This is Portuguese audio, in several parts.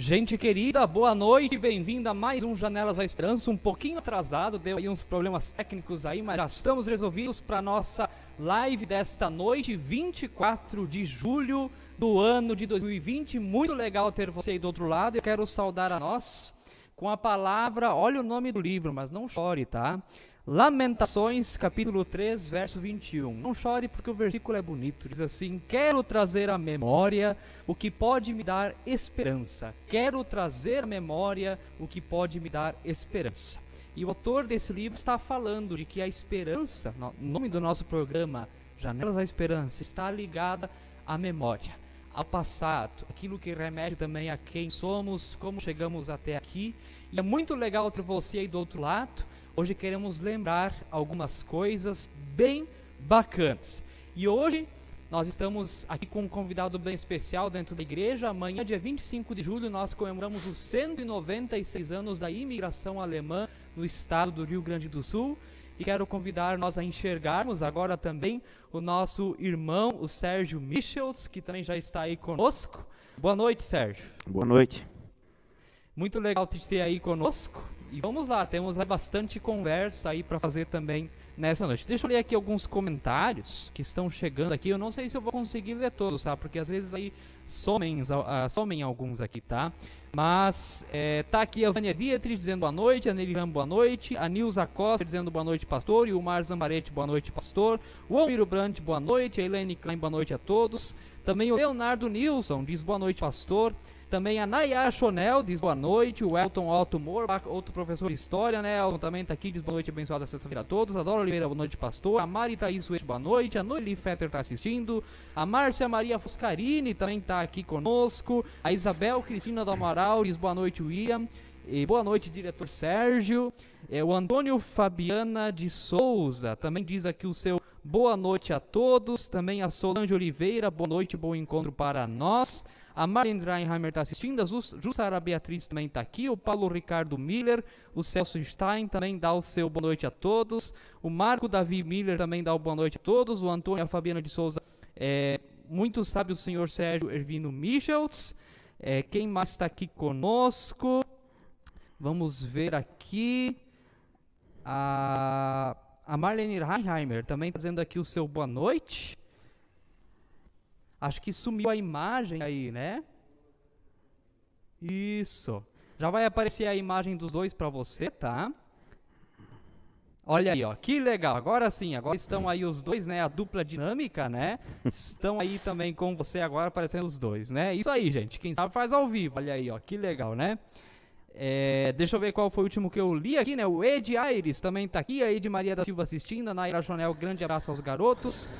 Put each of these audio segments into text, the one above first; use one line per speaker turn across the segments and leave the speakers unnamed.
Gente querida, boa noite, bem-vinda a mais um Janelas à Esperança, um pouquinho atrasado, deu aí uns problemas técnicos aí, mas já estamos resolvidos para nossa live desta noite, 24 de julho do ano de 2020, muito legal ter você aí do outro lado, eu quero saudar a nós com a palavra, olha o nome do livro, mas não chore, tá? Lamentações, capítulo 3, verso 21. Não chore porque o versículo é bonito. Diz assim: quero trazer à memória o que pode me dar esperança. Quero trazer à memória o que pode me dar esperança. E o autor desse livro está falando de que a esperança, o nome do nosso programa, Janelas à Esperança, está ligada à memória, ao passado, aquilo que remete também a quem somos, como chegamos até aqui. E é muito legal ter você aí do outro lado. Hoje queremos lembrar algumas coisas bem bacanas. E hoje nós estamos aqui com um convidado bem especial dentro da igreja. Amanhã, dia 25 de julho, nós comemoramos os 196 anos da imigração alemã no estado do Rio Grande do Sul. E quero convidar nós a enxergarmos agora também o nosso irmão, o Sérgio Michels, que também já está aí conosco. Boa noite, Sérgio.
Boa noite.
Muito legal te ter aí conosco. E vamos lá, temos bastante conversa aí para fazer também nessa noite. Deixa eu ler aqui alguns comentários que estão chegando aqui. Eu não sei se eu vou conseguir ler todos, tá? Porque às vezes aí somem alguns aqui, tá? Mas tá aqui a Vânia Dietrich dizendo boa noite, a Neliram boa noite, a Nilza Costa dizendo boa noite, pastor, e o Mar Zambarete boa noite, pastor, o Almiro Brandt boa noite, a Helene Klein boa noite a todos, também o Leonardo Nilson diz boa noite, pastor. Também a Nayara Chonel diz boa noite, o Elton Otto Morbach, outro professor de história, né? Elton também está aqui, diz boa noite, abençoada sexta-feira a todos. A Dora Oliveira, boa noite, pastor. A Mari Thaís Uete, boa noite. A Noeli Fetter está assistindo. A Márcia Maria Fuscarini também está aqui conosco. A Isabel Cristina do Amaral diz boa noite, William. E boa noite, diretor Sérgio. O Antônio Fabiana de Souza também diz aqui o seu boa noite a todos. Também a Solange Oliveira, boa noite, bom encontro para nós. A Marlene Reinheimer está assistindo, a Jussara Beatriz também está aqui, o Paulo Ricardo Miller, o Celso Stein também dá o seu boa noite a todos, o Marco Davi Miller também dá o boa noite a todos, o Antônio e a Fabiana de Souza, muito sabe o senhor Sérgio Ervino Michels, quem mais está aqui conosco? Vamos ver aqui, a Marlene Reinheimer também está dizendo aqui o seu boa noite. Acho que sumiu a imagem aí, né? Isso. Já vai aparecer a imagem dos dois para você, tá? Olha aí, ó, que legal. Agora sim, agora estão aí os dois, né? A dupla dinâmica, né? Estão aí também com você agora aparecendo os dois, né? Isso aí, gente. Quem sabe faz ao vivo. Olha aí, ó, que legal, né? Deixa eu ver qual foi o último que eu li aqui, né? O Ed Aires também tá aqui. A Ed Maria da Silva assistindo. A Naira Jonel, grande abraço aos garotos.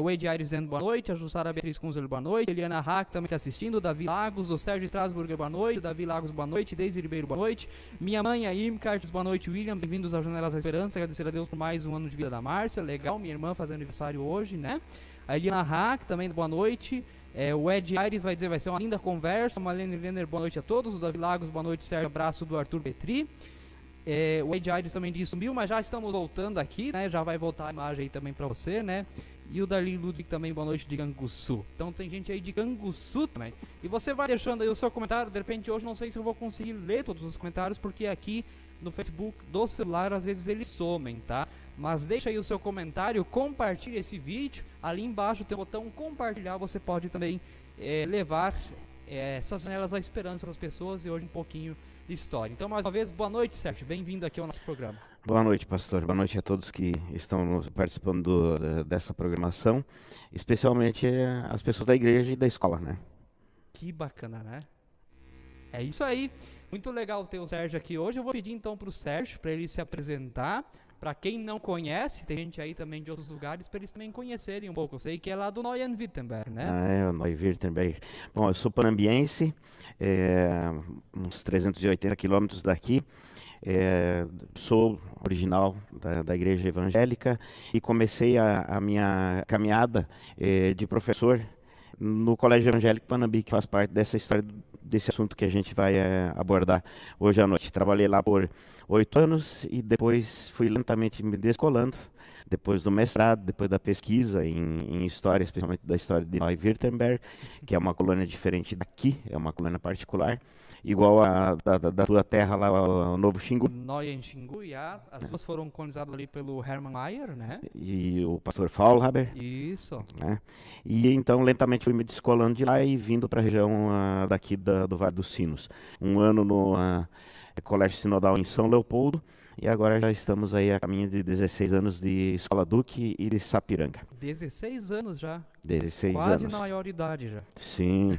O Ed Aires dizendo boa noite, a Jussara Beatriz Kunzel, boa noite, Eliana Hack também está assistindo, o Davi Lagos, o Sérgio Strasburger, boa noite, o Davi Lagos, boa noite, Deise Ribeiro, boa noite, minha mãe, a Imcartes, boa noite, William, bem-vindos ao Janelas da Esperança, agradecer a Deus por mais um ano de vida da Márcia, legal, minha irmã fazendo aniversário hoje, né? A Eliana Hack também, boa noite, o Ed Aires vai dizer, vai ser uma linda conversa, a Malene Lenner, boa noite a todos, o Davi Lagos, boa noite, Sérgio, abraço do Arthur Petri. O Ed Aires também disse sumiu, mas já estamos voltando aqui, né? Já vai voltar a imagem aí também para você, né? E o Darlene Ludwig também, boa noite de Canguçu. Então tem gente aí de Canguçu também. E você vai deixando aí o seu comentário. De repente hoje não sei se eu vou conseguir ler todos os comentários, porque aqui no Facebook do celular às vezes eles somem, tá? Mas deixa aí o seu comentário, compartilhe esse vídeo. Ali embaixo tem o botão compartilhar, você pode também levar essas janelas à esperança para as pessoas e hoje um pouquinho de história. Então mais uma vez, boa noite, Sérgio. Bem-vindo aqui ao nosso programa.
Boa noite, pastor. Boa noite a todos que estão participando dessa programação, especialmente as pessoas da igreja e da escola, né?
Que bacana, né? É isso aí. Muito legal ter o Sérgio aqui hoje. Eu vou pedir então para o Sérgio, para ele se apresentar. Para quem não conhece, tem gente aí também de outros lugares, para eles também conhecerem um pouco. Eu sei que é lá do Neuenwittenberg, né?
O Neuenwittenberg. Bom, eu sou panambiense, uns 380 quilômetros daqui. Sou original da igreja evangélica e comecei a minha caminhada de professor no Colégio Evangélico Panambi, que faz parte dessa história, desse assunto que a gente vai abordar hoje à noite. Trabalhei lá por 8 anos e depois fui lentamente me descolando depois do mestrado, depois da pesquisa em história, especialmente da história de Neu-Württemberg, que é uma colônia diferente daqui, é uma colônia particular, igual a da tua terra lá, o Novo Xingu,
Neuen Xingu, já. As duas foram colonizadas ali pelo Hermann Mayer, né?
e o pastor Faulhaber,
Isso.
né? E então lentamente fui me descolando de lá e vindo para a região daqui do Vale dos Sinos. Um ano no Colégio Sinodal em São Leopoldo, e agora já estamos aí a caminho de 16 anos de Escola Duque e de Sapiranga.
16 anos já.
16
Quase
anos.
na maioridade já.
Sim.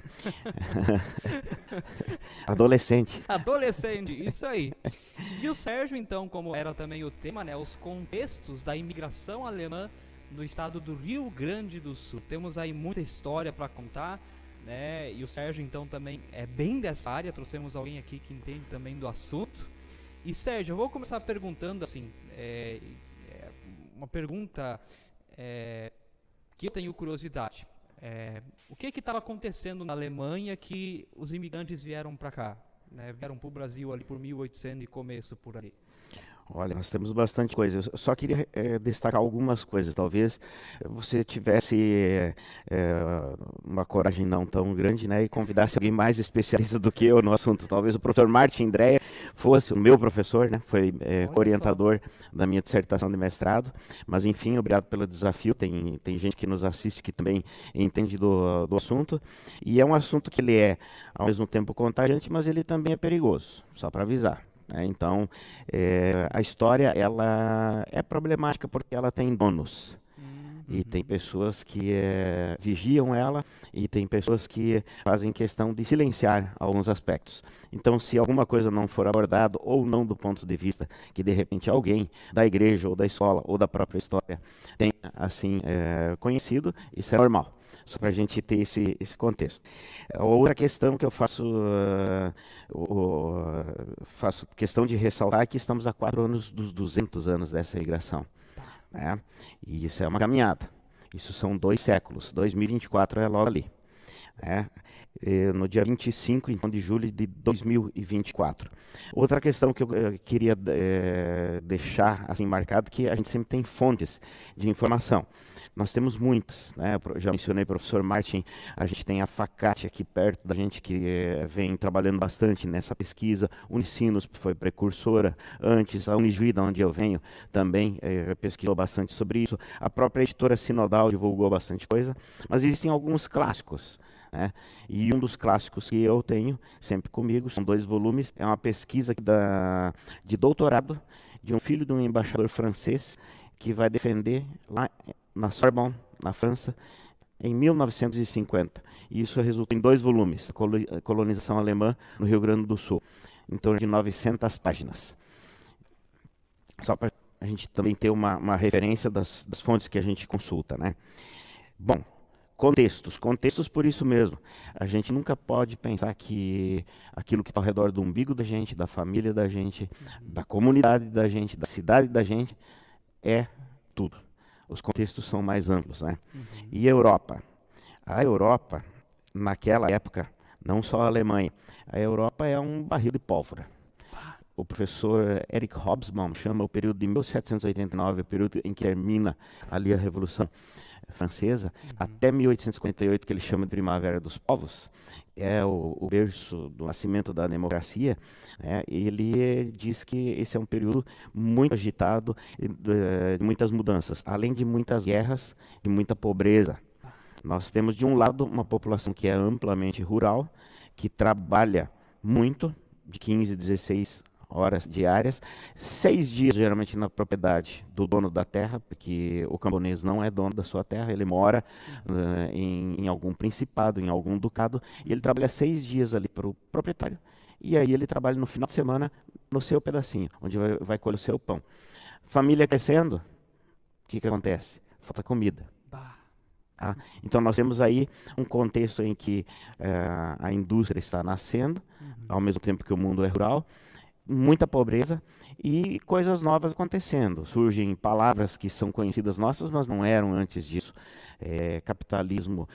Adolescente.
Adolescente, isso aí. E o Sérgio, então, como era também o tema, né? Os contextos da imigração alemã no estado do Rio Grande do Sul. Temos aí muita história para contar, né? E o Sérgio, então, também é bem dessa área. Trouxemos alguém aqui que entende também do assunto. E Sérgio, eu vou começar perguntando assim, uma pergunta que eu tenho curiosidade. O que estava acontecendo na Alemanha que os imigrantes vieram para cá, né? Vieram para o Brasil ali por 1800 e começo por ali.
Olha, nós temos bastante coisa. Eu só queria destacar algumas coisas. Talvez você tivesse uma coragem não tão grande, né, e convidasse alguém mais especialista do que eu no assunto. Talvez o professor Martin Dreyer fosse o meu professor, né, foi orientador da minha dissertação de mestrado. Mas enfim, obrigado pelo desafio. Tem gente que nos assiste que também entende do assunto. E é um assunto que ele é ao mesmo tempo contagiante, mas ele também é perigoso, só para avisar. Então, a história ela é problemática porque ela tem donos. E tem pessoas que vigiam ela e tem pessoas que fazem questão de silenciar alguns aspectos. Então, se alguma coisa não for abordada ou não do ponto de vista que de repente alguém da igreja ou da escola ou da própria história tenha assim conhecido, isso é normal. Só para a gente ter esse contexto. Outra questão que eu faço questão de ressaltar é que estamos há 4 anos dos 200 anos dessa imigração. Né? E isso é uma caminhada. Isso são 2 séculos. 2024 é logo ali. Né? No dia 25 então, de julho de 2024. Outra questão que eu queria deixar assim marcado, que a gente sempre tem fontes de informação. Nós temos muitas, né? Eu já mencionei o professor Martin, a gente tem a Facate aqui perto da gente que vem trabalhando bastante nessa pesquisa. Unicinos foi precursora antes, a Unijuí, da onde eu venho, também pesquisou bastante sobre isso. A própria editora Sinodal divulgou bastante coisa, mas existem alguns clássicos. Né? E um dos clássicos que eu tenho sempre comigo, são 2 volumes, é uma pesquisa de doutorado de um filho de um embaixador francês que vai defender lá na Sorbonne, na França, em 1950. E isso resultou em 2 volumes, a colonização alemã no Rio Grande do Sul, em torno de 900 páginas. Só para a gente também ter uma referência das fontes que a gente consulta. Né? Bom, contextos por isso mesmo. A gente nunca pode pensar que aquilo que está ao redor do umbigo da gente, da família da gente, da comunidade da gente, da cidade da gente, é tudo. Os contextos são mais amplos, né? E Europa? A Europa, naquela época, não só a Alemanha, a Europa é um barril de pólvora. O professor Eric Hobsbawm chama o período de 1789, o período em que termina ali a Revolução Francesa, até 1848, que ele chama de Primavera dos Povos, é o berço do nascimento da democracia. Né? Ele diz que esse é um período muito agitado, de muitas mudanças, além de muitas guerras e muita pobreza. Nós temos, de um lado, uma população que é amplamente rural, que trabalha muito, de 15 a 16 horas diárias, 6 dias geralmente na propriedade do dono da terra, porque o camponês não é dono da sua terra, ele mora em algum principado, em algum ducado, e ele trabalha 6 dias ali para o proprietário, e aí ele trabalha no final de semana no seu pedacinho, onde vai colher o seu pão. Família crescendo, o que acontece? Falta comida. Tá? Então nós temos aí um contexto em que a indústria está nascendo, ao mesmo tempo que o mundo é rural, muita pobreza e coisas novas acontecendo. Surgem palavras que são conhecidas nossas, mas não eram antes disso. Capitalismo,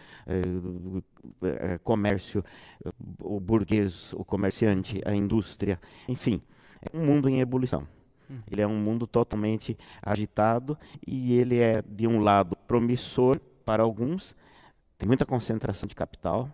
comércio, o burguês, o comerciante, a indústria, enfim, é um mundo em ebulição. Ele é um mundo totalmente agitado e ele é, de um lado, promissor para alguns, tem muita concentração de capital.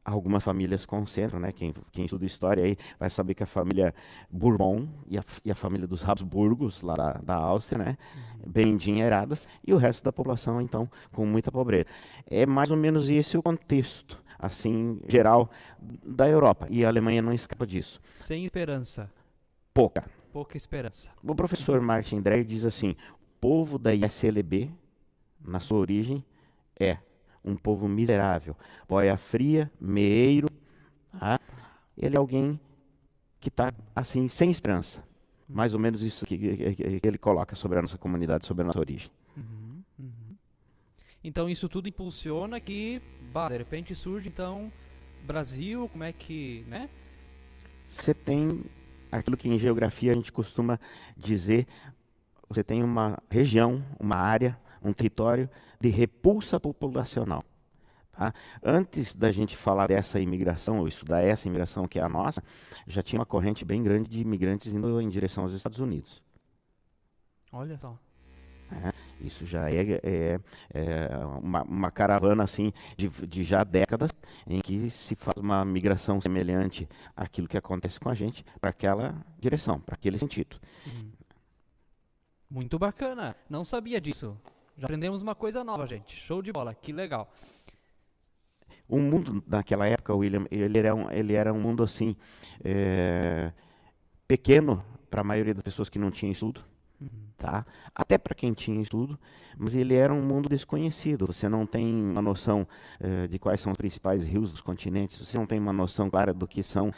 Algumas famílias concentram, né? Quem estuda história aí vai saber que a família Bourbon e a família dos Habsburgos, lá da Áustria, né? Bem endinheiradas, e o resto da população, então, com muita pobreza. É mais ou menos esse o contexto, assim, geral, da Europa. E a Alemanha não escapa disso.
Sem esperança.
Pouca.
Pouca esperança.
O professor Martin Dreyer diz assim: o povo da ISLB, na sua origem, é um povo miserável, boia fria, meeiro, tá? Ele é alguém que está assim, sem esperança. Mais ou menos isso que ele coloca sobre a nossa comunidade, sobre a nossa origem.
Então isso tudo impulsiona que, de repente surge então Brasil, como é que, né?
Você tem aquilo que em geografia a gente costuma dizer, você tem uma região, uma área, um território de repulsa populacional. Tá? Antes da gente falar dessa imigração, ou estudar essa imigração que é a nossa, já tinha uma corrente bem grande de imigrantes indo em direção aos Estados Unidos.
Olha só.
Isso já é uma caravana assim de já décadas em que se faz uma migração semelhante àquilo que acontece com a gente para aquela direção, para aquele sentido.
Muito bacana. Não sabia disso. Já aprendemos uma coisa nova, gente. Show de bola. Que legal.
O mundo naquela época, William, ele era um mundo assim pequeno para a maioria das pessoas que não tinham estudo. Tá? Até para quem tinha estudo, mas ele era um mundo desconhecido. Você não tem uma noção de quais são os principais rios dos continentes, você não tem uma noção clara do que são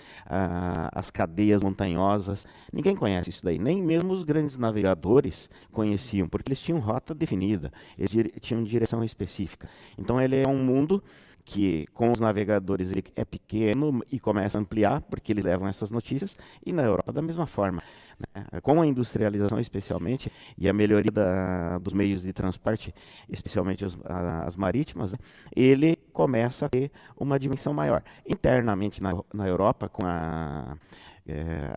as cadeias montanhosas. Ninguém conhece isso daí, nem mesmo os grandes navegadores conheciam, porque eles tinham rota definida, eles tinham direção específica. Então ele é um mundo que com os navegadores ele é pequeno e começa a ampliar, porque eles levam essas notícias, e na Europa da mesma forma. Né? Com a industrialização especialmente, e a melhoria dos meios de transporte, especialmente as marítimas, né? Ele começa a ter uma dimensão maior. Internamente na Europa, com a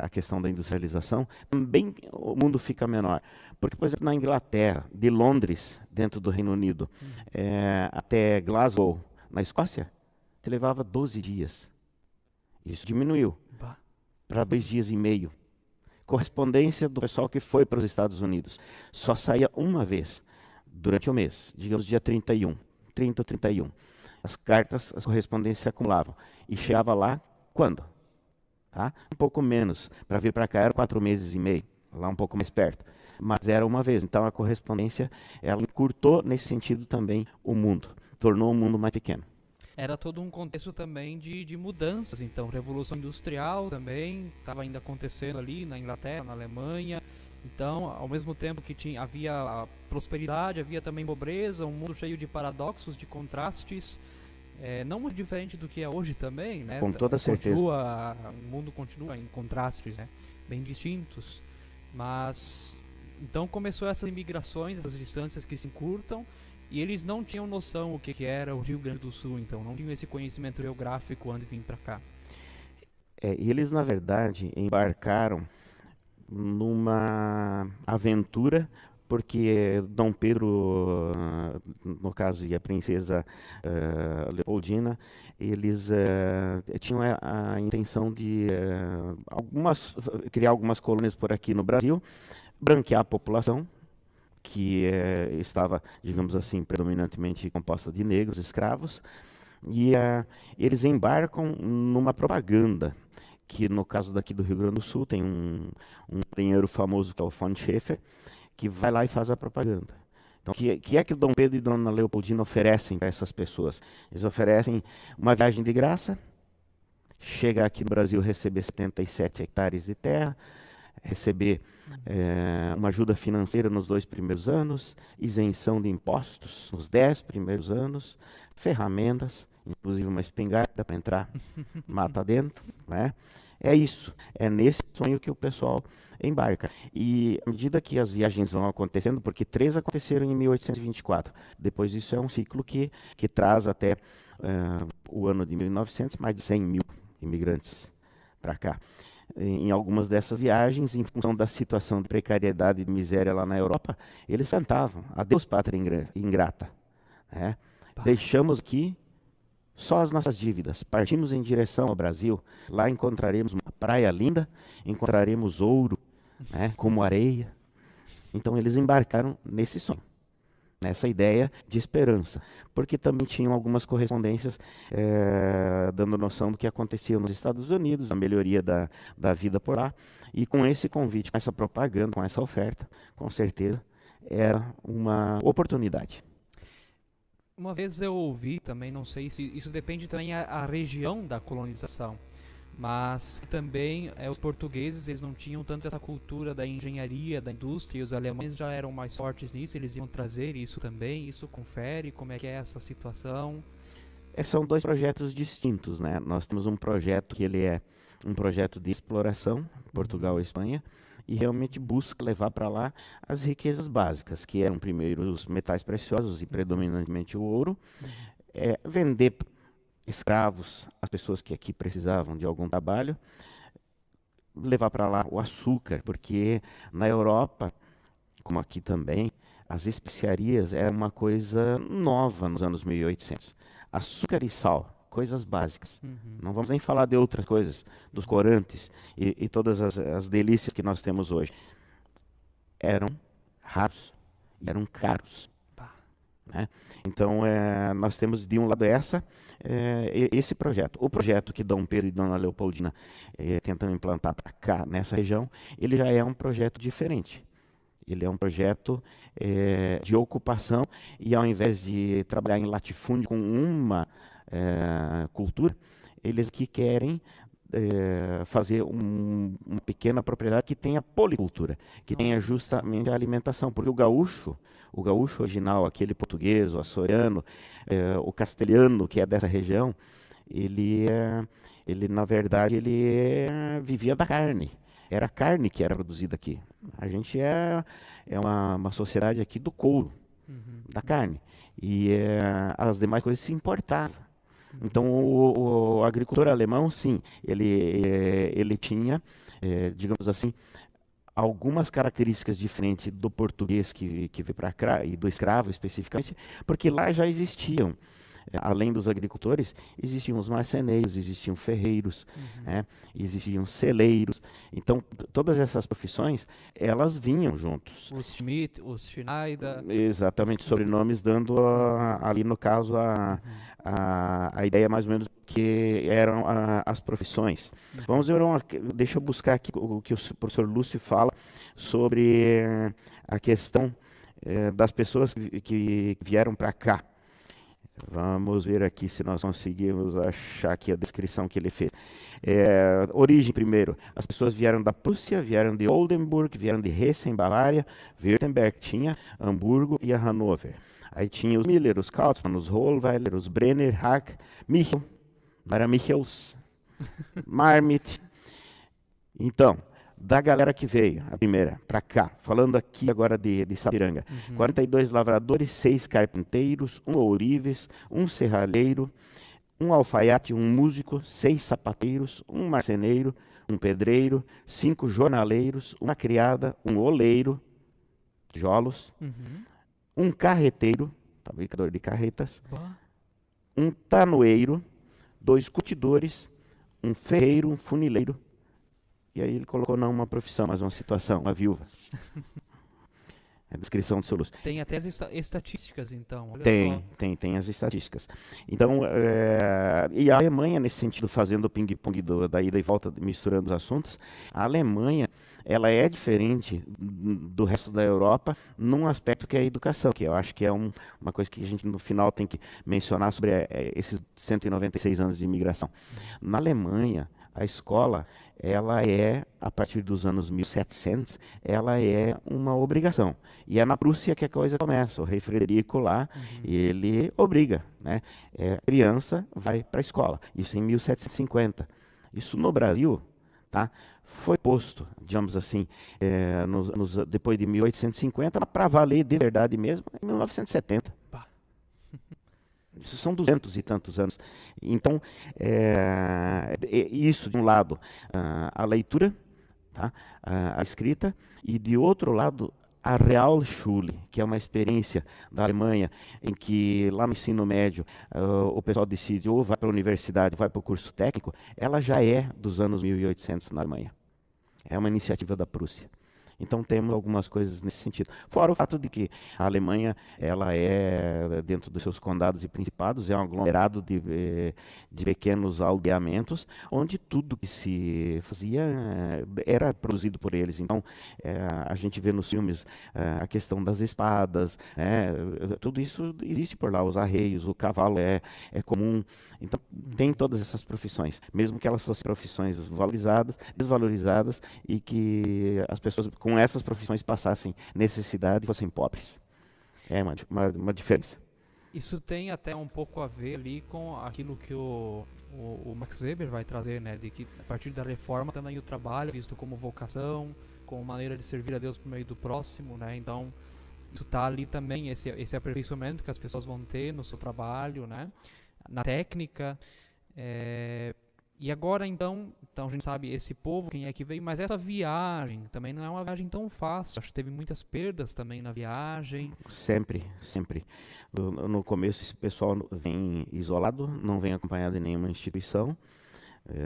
questão da industrialização, também o mundo fica menor. Porque, por exemplo, na Inglaterra, de Londres, dentro do Reino Unido, até Glasgow, na Escócia, te levava 12 dias. Isso diminuiu para 2 dias e meio. Correspondência do pessoal que foi para os Estados Unidos só saía uma vez durante o mês, digamos dia 30 ou 31. As cartas, as correspondências se acumulavam. E chegava lá quando? Tá? Um pouco menos. Para vir para cá era 4 meses e meio, lá um pouco mais perto. Mas era uma vez. Então a correspondência, ela encurtou nesse sentido também o mundo. Tornou o mundo mais pequeno.
Era todo um contexto também de mudanças, então, Revolução Industrial também estava ainda acontecendo ali na Inglaterra, na Alemanha. Então, ao mesmo tempo que havia a prosperidade, havia também pobreza, um mundo cheio de paradoxos, de contrastes, não muito diferente do que é hoje também, né?
Com toda certeza.
O mundo continua em contrastes, né? Bem distintos, mas então começou essas imigrações, essas distâncias que se encurtam. E eles não tinham noção o que era o Rio Grande do Sul, então não tinham esse conhecimento geográfico antes de vir para cá.
E eles, na verdade, embarcaram numa aventura, porque Dom Pedro, no caso, e a princesa Leopoldina, eles tinham a intenção de criar algumas colônias por aqui no Brasil, branquear a população, que estava, digamos assim, predominantemente composta de negros, escravos, e eles embarcam numa propaganda, que no caso daqui do Rio Grande do Sul tem um marinheiro famoso que é o von Schäfer, que vai lá e faz a propaganda. Então, o que é que Dom Pedro e Dona Leopoldina oferecem para essas pessoas? Eles oferecem uma viagem de graça, chega aqui no Brasil receber 77 hectares de terra, receber uma ajuda financeira nos 2 primeiros anos, isenção de impostos nos 10 primeiros anos, ferramentas, inclusive uma espingarda para entrar mata dentro, né? É isso, é nesse sonho que o pessoal embarca. E à medida que as viagens vão acontecendo, porque 3 aconteceram em 1824, depois isso é um ciclo que traz até o ano de 1900 mais de 100 mil imigrantes para cá. em algumas dessas viagens, em função da situação de precariedade e de miséria lá na Europa, eles cantavam: Adeus, pátria ingrata. Né? Deixamos aqui só as nossas dívidas, partimos em direção ao Brasil, lá encontraremos uma praia linda, encontraremos ouro, né, como areia. Então eles embarcaram nesse sonho, nessa ideia de esperança, porque também tinham algumas correspondências dando noção do que acontecia nos Estados Unidos, a melhoria da vida por lá, e com esse convite, com essa propaganda, com essa oferta, com certeza era uma oportunidade.
Uma vez eu ouvi também, não sei se isso depende também a região da colonização, mas que também os portugueses eles não tinham tanto essa cultura da engenharia, da indústria, e os alemães já eram mais fortes nisso, eles iam trazer isso também, isso confere como é que é essa situação?
São dois projetos distintos, né? Nós temos um projeto que ele é um projeto de exploração, Portugal e Espanha, e realmente busca levar para lá as riquezas básicas, que eram primeiro os metais preciosos e predominantemente o ouro, vender escravos, as pessoas que aqui precisavam de algum trabalho, levar para lá o açúcar, porque na Europa, como aqui também, as especiarias eram uma coisa nova nos anos 1800. Açúcar e sal, coisas básicas. Não vamos nem falar de outras coisas, dos corantes e todas as delícias que nós temos hoje. Eram raros e eram caros. Né? Então, nós temos de um lado esse projeto. O projeto que Dom Pedro e Dona Leopoldina tentam implantar para cá, nessa região, ele já é um projeto diferente. Ele é um projeto de ocupação e, ao invés de trabalhar em latifúndio com uma cultura, eles que querem fazer uma pequena propriedade que tenha policultura, que tenha justamente a alimentação, porque o gaúcho original, aquele português, o açoriano, o castelhano, que é dessa região, ele na verdade, vivia da carne. Era a carne que era produzida aqui. A gente é uma sociedade aqui do couro, da carne. E as demais coisas se importavam. Então, o agricultor alemão, sim, ele tinha, digamos assim, algumas características diferentes do português que veio para cá, e do escravo especificamente, porque lá já existiam, além dos agricultores, existiam os marceneiros, existiam ferreiros, existiam celeiros. Então, todas essas profissões, elas vinham juntos.
Os Schmidt, os Schneider.
Exatamente, sobrenomes dando ali, no caso, a ideia mais ou menos que eram as profissões. Vamos ver deixa eu buscar aqui o que o professor Lúcio fala sobre a questão das pessoas que vieram para cá. Vamos ver aqui se nós conseguimos achar aqui a descrição que ele fez. Origem primeiro. As pessoas vieram da Prússia, vieram de Oldenburg, vieram de Hessen, Bavária, Württemberg tinha, Hamburgo e a Hannover. Aí tinha os Miller, os Kautzmann, os Hohlweiler, os Brenner, Hack, Michel, não era Michels, Marmit. Então, da galera que veio, a primeira, para cá, falando aqui agora de Sapiranga, 42 lavradores, 6 carpinteiros, 1 ourives, 1 serralheiro, 1 alfaiate, 1 músico, 6 sapateiros, 1 marceneiro, 1 pedreiro, 5 jornaleiros, 1 criada, 1 oleiro, tijolos, 1 carreteiro, fabricador de carretas, 1 tanoeiro, 2 curtidores, 1 ferreiro, 1 funileiro. E aí ele colocou não uma profissão, mas uma situação, uma viúva. A descrição do seu Lúcio.
Tem até as estatísticas, então. Olha
tem as estatísticas. Então, e a Alemanha, nesse sentido, fazendo o ping-pong da ida e volta, misturando os assuntos, a Alemanha, ela é diferente do resto da Europa num aspecto que é a educação, que eu acho que é uma coisa que a gente, no final, tem que mencionar sobre esses 196 anos de imigração. Na Alemanha, a escola, ela a partir dos anos 1700, ela é uma obrigação. E é na Prússia que a coisa começa. O rei Frederico lá, ele obriga, né? A criança vai para a escola. Isso em 1750. Isso no Brasil, tá? Foi posto, digamos assim, depois de 1850, para valer de verdade mesmo, em 1970. isso são 200 e tantos anos. Então, isso de um lado, a leitura, tá? A escrita, e de outro lado, a Realschule, que é uma experiência da Alemanha, em que lá no ensino médio o pessoal decide ou vai para a universidade, vai para o curso técnico, ela já é dos anos 1800 na Alemanha. É uma iniciativa da Prússia. Então temos algumas coisas nesse sentido. Fora o fato de que a Alemanha, ela é, dentro dos seus condados e principados, é um aglomerado de pequenos aldeamentos, onde tudo que se fazia era produzido por eles. Então a gente vê nos filmes a questão das espadas, tudo isso existe por lá, os arreios, o cavalo é comum. Então tem todas essas profissões, mesmo que elas fossem profissões valorizadas, desvalorizadas, e que as pessoas com essas profissões passassem necessidade e fossem pobres. É uma diferença.
Isso tem até um pouco a ver ali com aquilo que o Max Weber vai trazer, né? De que a partir da reforma também o trabalho é visto como vocação, como maneira de servir a Deus por meio do próximo, né? Então, isso tá ali também, esse aperfeiçoamento que as pessoas vão ter no seu trabalho, né? Na técnica. E agora, então a gente sabe esse povo, quem é que veio, mas essa viagem também não é uma viagem tão fácil. Acho que teve muitas perdas também na viagem.
Sempre, sempre. No começo, esse pessoal vem isolado, não vem acompanhado de nenhuma instituição,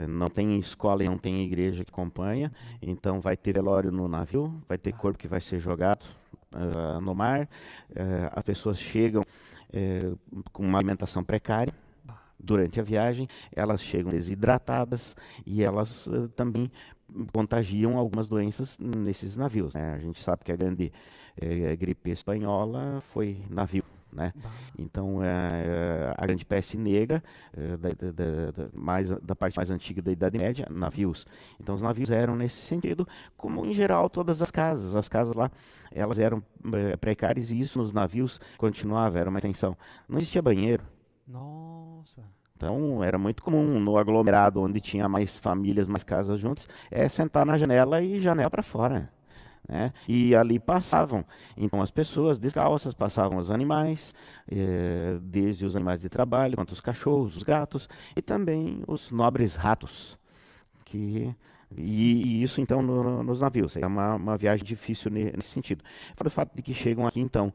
não tem escola e não tem igreja que acompanha, então vai ter velório no navio, vai ter corpo que vai ser jogado no mar, as pessoas chegam com uma alimentação precária. Durante a viagem, elas chegam desidratadas e elas também contagiam algumas doenças nesses navios, né? A gente sabe que a grande gripe espanhola foi navio, né? Então, a grande peste negra, da parte mais antiga da Idade Média, navios. Então, os navios eram nesse sentido, como em geral todas as casas. As casas lá, elas eram precárias, e isso nos navios continuava, era uma tensão. Não existia banheiro.
Nossa.
Então era muito comum no aglomerado onde tinha mais famílias, mais casas juntas, sentar na janela e janela para fora, né? E ali passavam, então, as pessoas descalças, passavam os animais, desde os animais de trabalho, quanto os cachorros, os gatos e também os nobres ratos, e isso então nos navios. É uma viagem difícil nesse sentido. Fora o fato de que chegam aqui então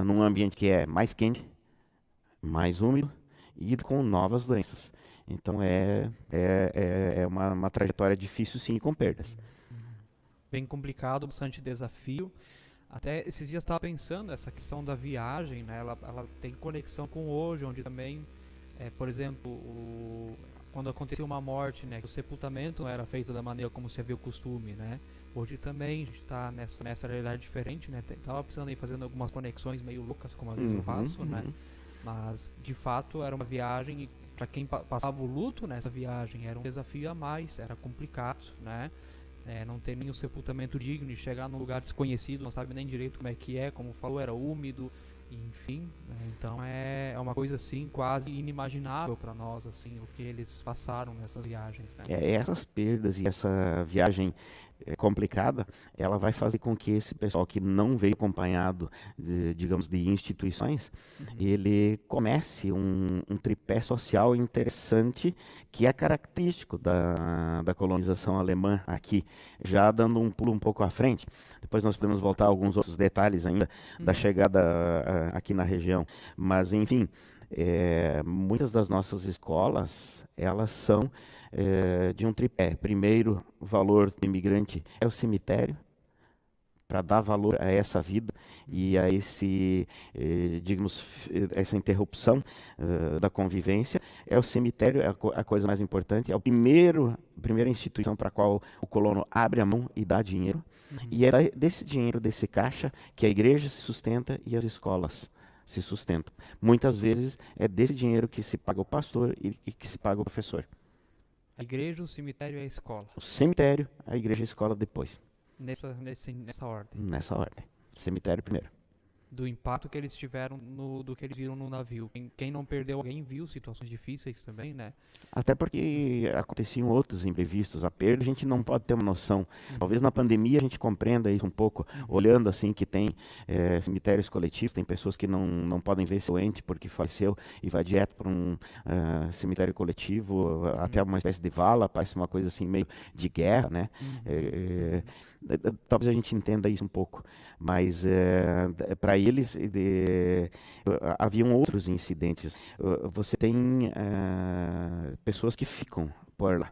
num ambiente que é mais quente, mais úmido e com novas doenças. Então é uma trajetória difícil, sim, com perdas.
Bem complicado, bastante desafio. Até esses dias estava pensando, essa questão da viagem, né? Ela tem conexão com hoje, onde também, por exemplo, quando acontecia uma morte, né, que o sepultamento não era feito da maneira como se havia o costume, né? Hoje também a gente está nessa realidade diferente, né? Tava pensando em fazendo algumas conexões meio loucas, como às vezes eu faço, né? Mas, de fato, era uma viagem, e para quem passava o luto nessa viagem, era um desafio a mais, era complicado, né? Não ter nenhum sepultamento digno, e chegar num lugar desconhecido, não sabe nem direito como falou, era úmido, enfim, né? Então é uma coisa assim quase inimaginável para nós, assim, o que eles passaram nessas viagens, né?
Essas perdas e essa viagem complicada, ela vai fazer com que esse pessoal que não veio acompanhado, digamos, de instituições, ele comece um tripé social interessante, que é característico da colonização alemã aqui. Já dando um pulo um pouco à frente, depois nós podemos voltar a alguns outros detalhes ainda da chegada aqui na região, mas enfim, muitas das nossas escolas, elas são de um tripé. Primeiro valor do imigrante é o cemitério, para dar valor a essa vida e a digamos, essa interrupção da convivência. O cemitério, é a coisa mais importante, é a primeira instituição para a qual o colono abre a mão e dá dinheiro, e é desse dinheiro, desse caixa, que a igreja se sustenta e as escolas se sustentam. Muitas vezes é desse dinheiro que se paga o pastor e que se paga o professor.
A igreja, o cemitério e a escola.
O cemitério, a igreja e a escola depois.
Nessa ordem.
Nessa ordem. Cemitério primeiro.
do impacto que eles tiveram do que eles viram no navio. Quem não perdeu alguém viu situações difíceis também, né?
Até porque aconteciam outros imprevistos, a perda, a gente não pode ter uma noção. Talvez na pandemia a gente compreenda isso um pouco, olhando assim que tem cemitérios coletivos, tem pessoas que não podem ver seu ente porque faleceu e vai direto para um cemitério coletivo, até uma espécie de vala, parece uma coisa assim meio de guerra, né? Talvez a gente entenda isso um pouco, mas para eles haviam outros incidentes. Você tem pessoas que ficam por lá.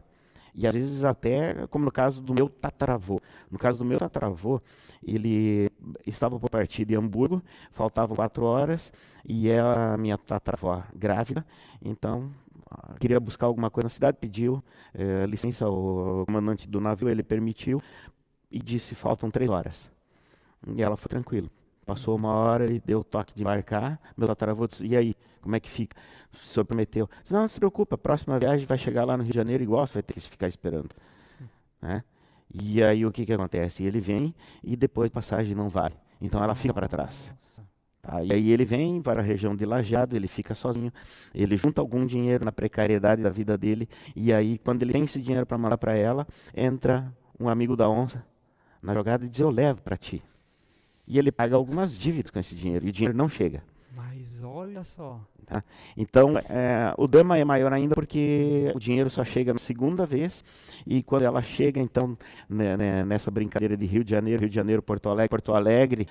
E às vezes até, como no caso do meu tataravô. No caso do meu tataravô, ele estava por partir de Hamburgo, faltavam 4 horas, e a minha tataravó grávida, então queria buscar alguma coisa na cidade, pediu licença ao comandante do navio, ele permitiu, e disse, faltam 3 horas. E ela foi tranquila. Passou 1 hora, ele deu o toque de embarcar, meu tataravô disse, e aí, como é que fica? O senhor prometeu. Disse, não se preocupa, a próxima viagem vai chegar lá no Rio de Janeiro igual, você vai ter que ficar esperando. Né? E aí o que acontece? Ele vem e depois a passagem não vale. Então ela fica para trás. Tá? E aí ele vem para a região de Lajeado, ele fica sozinho, ele junta algum dinheiro na precariedade da vida dele, e aí quando ele tem esse dinheiro para mandar para ela, entra um amigo da onça na jogada e diz, eu levo para ti. E ele paga algumas dívidas com esse dinheiro, e o dinheiro não chega.
Mas olha só.
Tá? Então, o drama é maior ainda porque o dinheiro só chega na segunda vez, e quando ela chega, então, nessa brincadeira de Rio de Janeiro, Porto Alegre,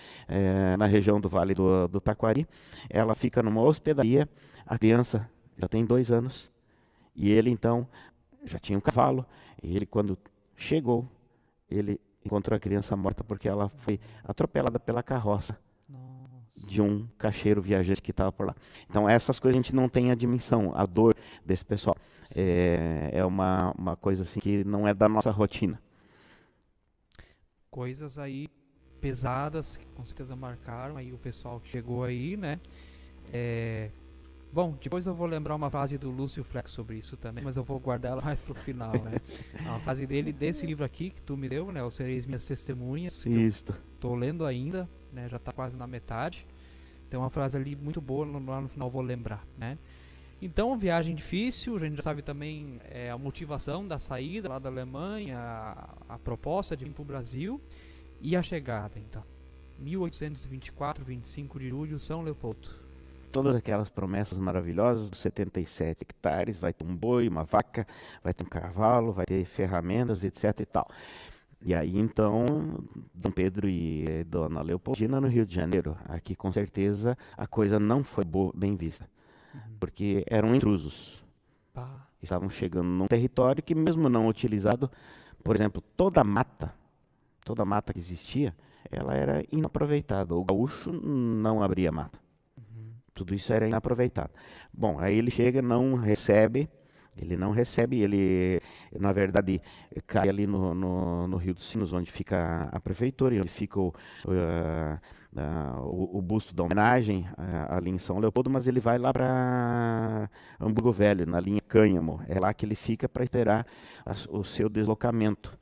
na região do Vale do Taquari, ela fica numa hospedaria, a criança já tem 2 anos, e ele, então, já tinha um cavalo, e ele, quando chegou, ele encontrou a criança morta porque ela foi atropelada pela carroça de um caixeiro viajante que estava por lá. Então essas coisas a gente não tem a dimensão, a dor desse pessoal. É uma coisa assim que não é da nossa rotina.
Coisas aí pesadas que com certeza marcaram aí o pessoal que chegou aí, né? Bom, depois eu vou lembrar uma frase do Lúcio Fleck sobre isso também, mas eu vou guardar ela mais pro final, né? Uma frase dele desse livro aqui que tu me deu, né? O Sereis Minhas Testemunhas.
Isso.
Tô lendo ainda, né? Já tá quase na metade. Tem uma frase ali muito boa, lá no final eu vou lembrar, né? Então, viagem difícil, a gente já sabe também a motivação da saída lá da Alemanha, a proposta de vir pro Brasil e a chegada, então. 1824, 25 de julho, São Leopoldo.
Todas aquelas promessas maravilhosas dos 77 hectares, vai ter um boi, uma vaca, vai ter um cavalo, vai ter ferramentas, etc e tal. E aí então, Dom Pedro e Dona Leopoldina no Rio de Janeiro, aqui com certeza a coisa não foi bem vista, porque eram intrusos. Estavam chegando num território que mesmo não utilizado, por exemplo, toda a mata que existia, ela era inaproveitada. O gaúcho não abria mata. Tudo isso era inaproveitado. Bom, aí ele chega, ele não recebe, ele, na verdade, cai ali no Rio dos Sinos, onde fica a prefeitura, e onde fica o busto da homenagem ali em São Leopoldo, mas ele vai lá para Hamburgo Velho, na linha Cânhamo. É lá que ele fica para esperar o seu deslocamento.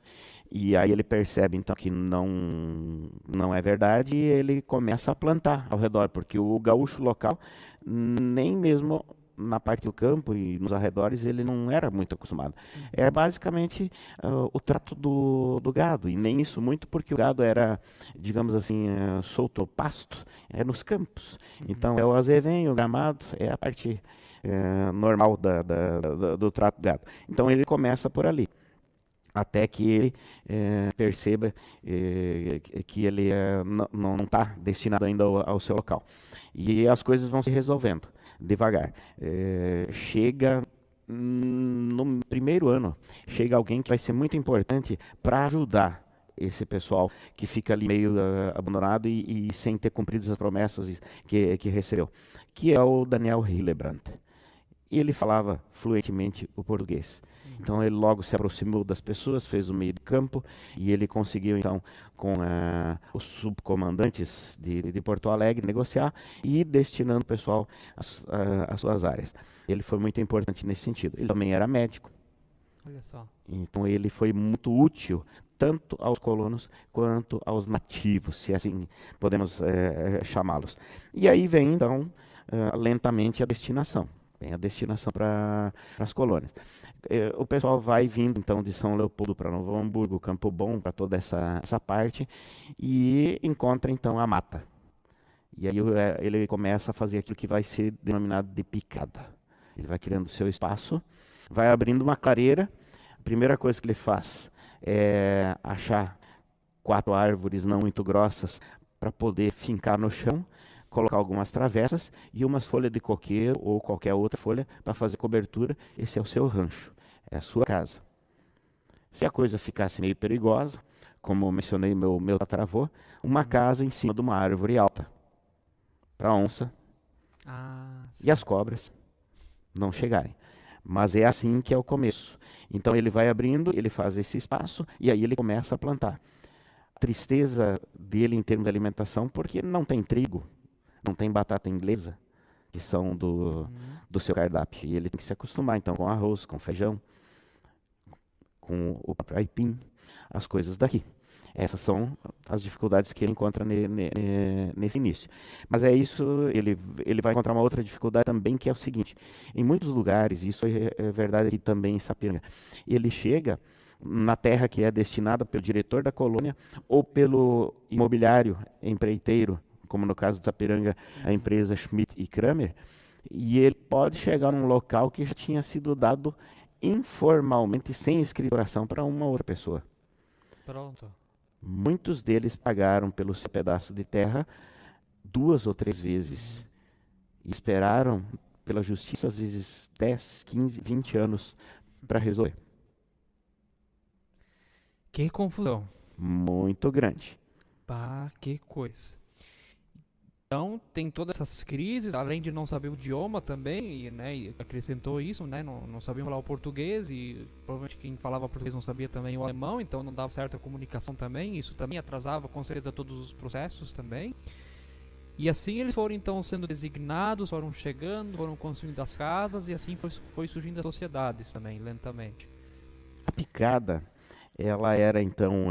E aí ele percebe então que não é verdade, e ele começa a plantar ao redor, porque o gaúcho local, nem mesmo na parte do campo e nos arredores, ele não era muito acostumado. É basicamente o trato do gado, e nem isso muito porque o gado era, digamos assim, solto ao pasto, nos campos. Então é o azevenho, o gramado, é a parte normal do trato do gado. Então ele começa por ali, até que ele perceba que ele não está destinado ainda ao seu local. E as coisas vão se resolvendo devagar. Chega no primeiro ano, chega alguém que vai ser muito importante para ajudar esse pessoal que fica ali meio abandonado e sem ter cumprido as promessas que recebeu, que é o Daniel Hillebrand. Ele falava fluentemente o português. Então ele logo se aproximou das pessoas, fez o meio de campo, e ele conseguiu então com os subcomandantes de Porto Alegre negociar e ir destinando o pessoal às suas áreas. Ele foi muito importante nesse sentido. Ele também era médico.
Olha só.
Então ele foi muito útil tanto aos colonos quanto aos nativos, se assim podemos chamá-los. E aí vem, então, lentamente a destinação. Vem a destinação para as colônias. O pessoal vai vindo, então, de São Leopoldo para Novo Hamburgo, Campo Bom, para toda essa parte, e encontra, então, a mata. E aí ele começa a fazer aquilo que vai ser denominado de picada. Ele vai criando seu espaço, vai abrindo uma clareira. A primeira coisa que ele faz é achar 4 árvores não muito grossas para poder fincar no chão, colocar algumas travessas e umas folhas de coqueiro ou qualquer outra folha para fazer cobertura. Esse é o seu rancho, é a sua casa. Se a coisa ficasse meio perigosa, como eu mencionei meu tataravô, uma casa em cima de uma árvore alta, para a onça e as cobras não chegarem. Mas é assim que é o começo. Então ele vai abrindo, ele faz esse espaço e aí ele começa a plantar. A tristeza dele em termos de alimentação, porque não tem trigo, não tem batata inglesa, que são do seu cardápio. E ele tem que se acostumar então com arroz, com feijão, com o próprio aipim, as coisas daqui. Essas são as dificuldades que ele encontra nesse início. Mas é isso, ele vai encontrar uma outra dificuldade também, que é o seguinte: em muitos lugares, isso é verdade aqui também em Sapiranga, ele chega na terra que é destinada pelo diretor da colônia ou pelo imobiliário empreiteiro, como no caso de Sapiranga, a empresa Schmidt e Kramer, e ele pode chegar num local que já tinha sido dado informalmente, sem escrituração, para uma outra pessoa.
Pronto.
Muitos deles pagaram pelo seu pedaço de terra 2 ou 3 vezes. E esperaram pela justiça, às vezes, 10, 15, 20 anos para resolver.
Que confusão.
Muito grande.
Pá, que coisa. Então, tem todas essas crises, além de não saber o idioma também, e acrescentou isso, né? Não sabiam falar o português, e provavelmente quem falava português não sabia também o alemão, então não dava certa comunicação também. Isso também atrasava, com certeza, todos os processos também. E assim eles foram, então, sendo designados, foram chegando, foram construindo as casas, e assim foi surgindo as sociedades também, lentamente.
A picada, ela era, então,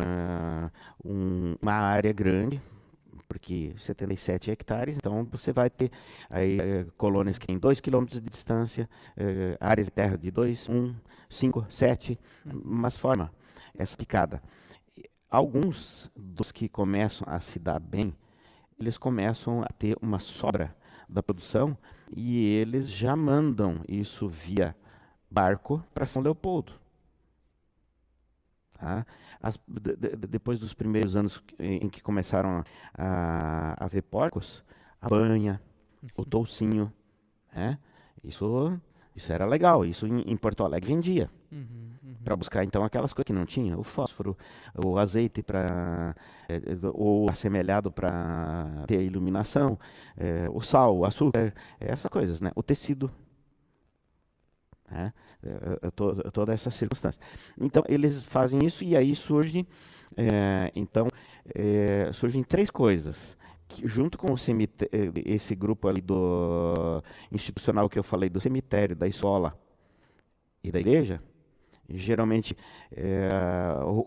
uma área grande, porque 77 hectares, então você vai ter aí, colônias que têm 2 quilômetros de distância, áreas de terra de 2, 1, 5, 7, mas forma essa picada. Alguns dos que começam a se dar bem, eles começam a ter uma sobra da produção e eles já mandam isso via barco para São Leopoldo. Tá? Depois dos primeiros anos em que começaram a ver porcos, a banha, o toucinho, né? Isso era legal. Isso em Porto Alegre vendia. Para buscar então aquelas coisas que não tinha: o fósforo, o azeite ou assemelhado para ter iluminação, o sal, o açúcar, essas coisas, né? O tecido. Toda essa circunstância. Então eles fazem isso e aí surgem 3 coisas que, junto com esse grupo ali do institucional que eu falei, do cemitério, da escola e da igreja. Geralmente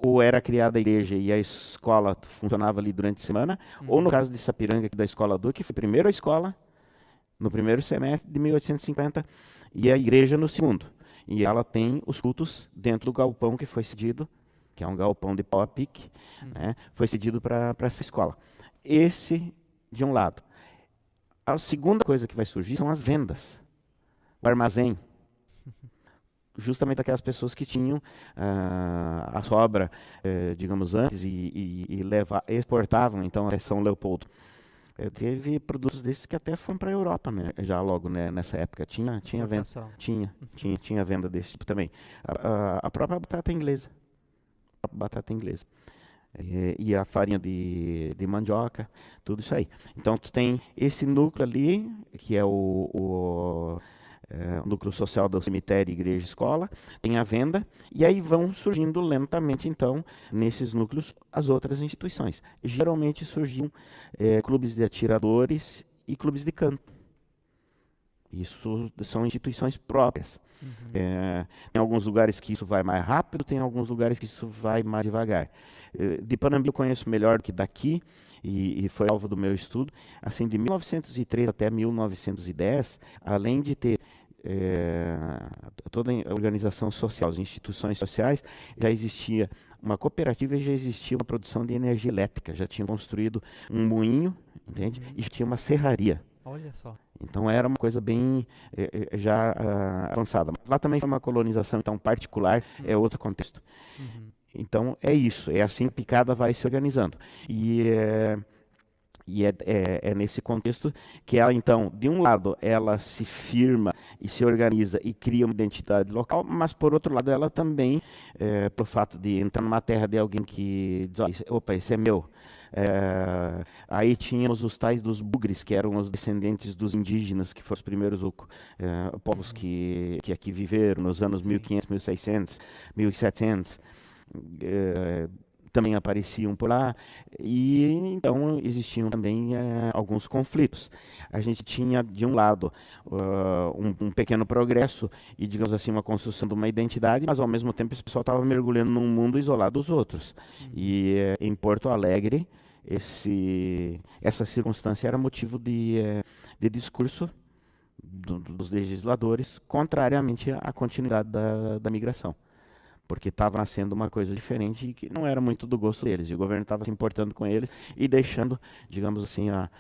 ou era criada a igreja e a escola funcionava ali durante a semana, ou no caso de Sapiranga, da escola Duque, foi primeiro a escola no primeiro semestre de 1850 e a igreja no segundo. E ela tem os cultos dentro do galpão que foi cedido, que é um galpão de pau a pique, né, foi cedido para essa escola. Esse de um lado. A segunda coisa que vai surgir são as vendas, o armazém. Justamente aquelas pessoas que tinham a sobra, digamos, antes e exportavam então até São Leopoldo. Teve produtos desses que até foram para a Europa, né? Já logo, né, nessa época. Tinha venda, tinha venda desse tipo também. A própria batata inglesa. E a farinha de mandioca, tudo isso aí. Então, tu tem esse núcleo ali, que é o núcleo social do cemitério, igreja, escola, tem a venda, e aí vão surgindo lentamente, então, nesses núcleos, as outras instituições. Geralmente surgiam clubes de atiradores e clubes de canto. Isso são instituições próprias.
Uhum.
Tem alguns lugares que isso vai mais rápido, tem alguns lugares que isso vai mais devagar. De Panambi eu conheço melhor do que daqui, e foi alvo do meu estudo. Assim, de 1903 até 1910, além de ter toda a organização social, as instituições sociais, já existia uma cooperativa e já existia uma produção de energia elétrica. Já tinham construído um moinho, entende?
Uhum.
E já tinha uma serraria.
Olha só.
Então era uma coisa bem já avançada. Mas lá também foi uma colonização então particular, é outro contexto.
Uhum.
Então é isso, é assim que Picada vai se organizando. E é nesse contexto que ela, então, de um lado, ela se firma e se organiza e cria uma identidade local, mas, por outro lado, ela também, pelo fato de entrar numa terra de alguém que diz, opa, esse é meu. Aí tínhamos os tais dos bugres, que eram os descendentes dos indígenas, que foram os primeiros povos que aqui viveram nos anos
Sim.
1500, 1600, 1700. Também apareciam por lá, e então existiam também alguns conflitos. A gente tinha, de um lado, um pequeno progresso e, digamos assim, uma construção de uma identidade, mas ao mesmo tempo esse pessoal estava mergulhando num mundo isolado dos outros. E em Porto Alegre, essa circunstância era motivo de discurso dos legisladores, contrariamente à continuidade da migração. Porque estava nascendo uma coisa diferente e que não era muito do gosto deles. E o governo estava se importando com eles e deixando, digamos assim, as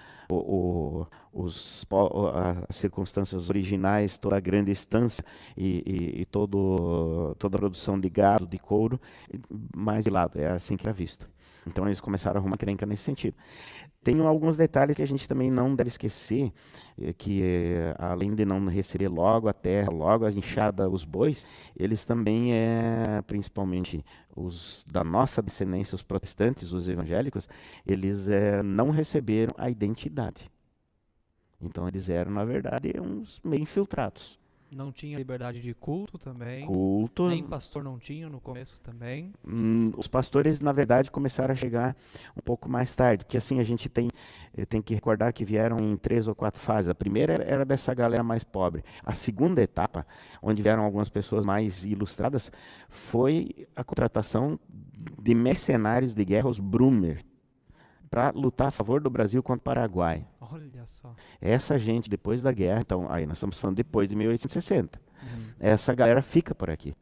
circunstâncias originais, toda a grande estância e toda a produção de gado, de couro, mais de lado. É assim que era visto. Então eles começaram a arrumar encrenca nesse sentido. Tem alguns detalhes que a gente também não deve esquecer, que além de não receber logo a terra, logo a enxada, os bois, eles também, principalmente os da nossa descendência, os protestantes, os evangélicos, eles não receberam a identidade. Então eles eram, na verdade, uns meio infiltrados.
Não tinha liberdade de culto também.
Culto.
Nem pastor não tinha no começo também.
Os pastores, na verdade, começaram a chegar um pouco mais tarde, porque assim a gente tem que recordar que vieram em 3 ou 4 fases. A primeira era dessa galera mais pobre. A segunda etapa, onde vieram algumas pessoas mais ilustradas, foi a contratação de mercenários de guerra, os Brumer, para lutar a favor do Brasil contra o Paraguai.
Olha só.
Essa gente, depois da guerra, então, aí nós estamos falando depois de 1860,
Uhum.
essa galera fica por aqui.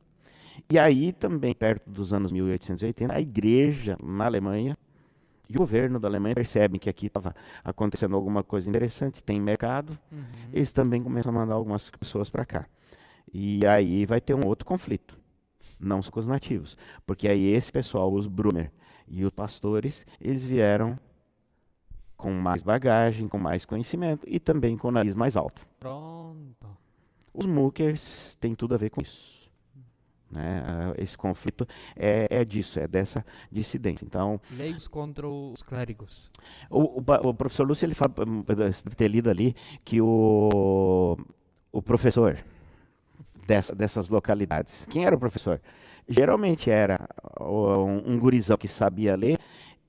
E aí também, perto dos anos 1880, a igreja na Alemanha e o governo da Alemanha percebem que aqui estava acontecendo alguma coisa interessante, tem mercado,
Uhum.
eles também começam a mandar algumas pessoas para cá. E aí vai ter um outro conflito, não só com os nativos, porque aí esse pessoal, os Brumer e os pastores, eles vieram com mais bagagem, com mais conhecimento e também com o nariz mais alto.
Pronto.
Os Muckers têm tudo a ver com isso. Né? Esse conflito é disso, é dessa dissidência. Então,
Leigos contra os clérigos.
o professor Lúcio, ele fala, você deve ter lido ali, que o professor dessas localidades, quem era o professor? Geralmente era um gurizão que sabia ler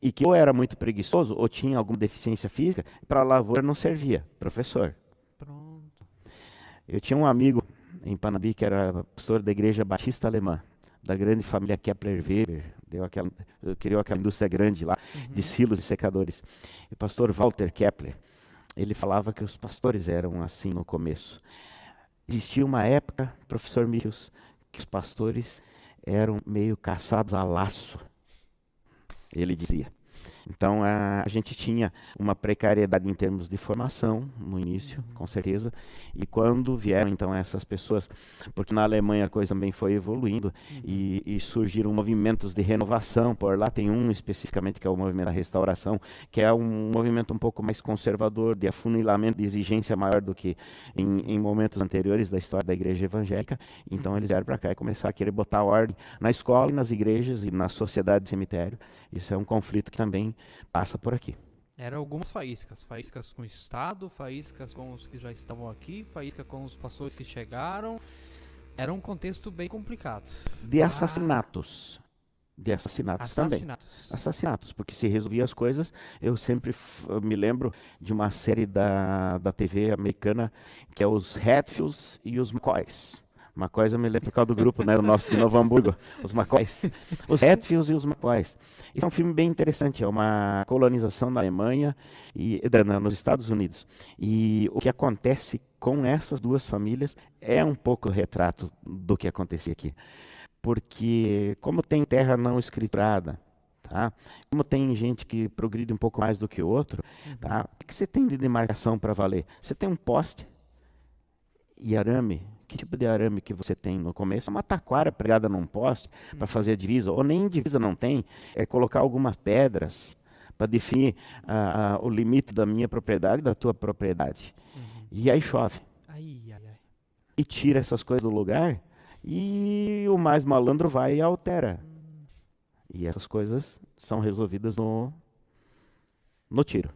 e que ou era muito preguiçoso ou tinha alguma deficiência física, para a lavoura não servia, professor.
Pronto.
Eu tinha um amigo em Panambi que era pastor da igreja Batista Alemã, da grande família Kepler-Weber, criou aquela indústria grande lá, de silos e secadores. E o pastor Walter Kepler, ele falava que os pastores eram assim no começo. Existia uma época, professor Michels, que os pastores eram meio caçados a laço, ele dizia. Então a gente tinha uma precariedade em termos de formação no início, com certeza, e quando vieram então essas pessoas, porque na Alemanha a coisa também foi evoluindo e surgiram movimentos de renovação, por lá tem um especificamente que é o movimento da restauração, que é um movimento um pouco mais conservador, de afunilamento, de exigência maior do que em momentos anteriores da história da igreja evangélica. Então eles vieram para cá e começaram a querer botar ordem na escola, e nas igrejas e na sociedade de cemitério. Isso é um conflito que também passa por aqui.
Eram algumas faíscas. Faíscas com o Estado, faíscas com os que já estavam aqui, faísca com os pastores que chegaram. Era um contexto bem complicado.
De assassinatos. de assassinatos também.
Assassinatos.
Assassinatos, porque se resolvia as coisas, eu sempre eu me lembro de uma série da TV americana, que é os Hatfields e os McCoys. McCoys eu me lembro por causa do grupo, né, o nosso de Novo Hamburgo, os McCoys. Os Hatfields e os McCoys. Esse é um filme bem interessante, é uma colonização na Alemanha, nos Estados Unidos. E o que acontece com essas duas famílias é um pouco o retrato do que acontecia aqui. Porque como tem terra não escriturada, tá? Como tem gente que progride um pouco mais do que o outro, tá? O que você tem de demarcação para valer? Você tem um poste e arame. Que tipo de arame que você tem no começo? É uma taquara pregada num poste para fazer a divisa, ou nem divisa não tem, é colocar algumas pedras para definir o limite da minha propriedade e da tua propriedade. E aí chove.
Ai, ai, ai.
E tira essas coisas do lugar, e o mais malandro vai e altera. E essas coisas são resolvidas no tiro,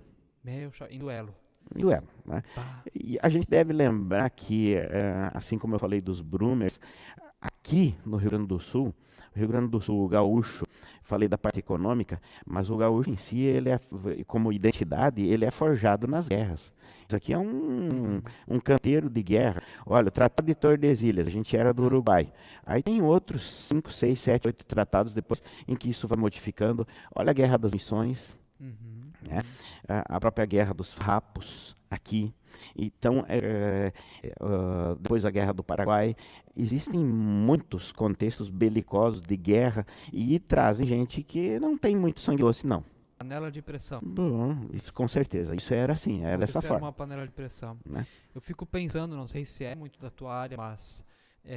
Em duelo.
em duelo, né?
Pá.
E a gente deve lembrar que, assim como eu falei dos Brumers, aqui no Rio Grande do Sul, o Rio Grande do Sul, o gaúcho, falei da parte econômica, mas o gaúcho em si, ele é, como identidade, ele é forjado nas guerras. Isso aqui é um canteiro de guerra. Olha, o Tratado de Tordesilhas, a gente era do Uruguai. Aí tem outros 5, 6, 7, 8 tratados depois em que isso vai modificando. Olha a Guerra das Missões, né? A própria Guerra dos Farrapos aqui. Então, depois a Guerra do Paraguai, existem muitos contextos belicosos de guerra e trazem gente que não tem muito sangue doce, não.
Panela de pressão.
Bom, isso com certeza. Isso era assim, era dessa
Isso era
forma,
uma panela de pressão.
né?
Eu fico pensando, não sei se é muito da tua área, mas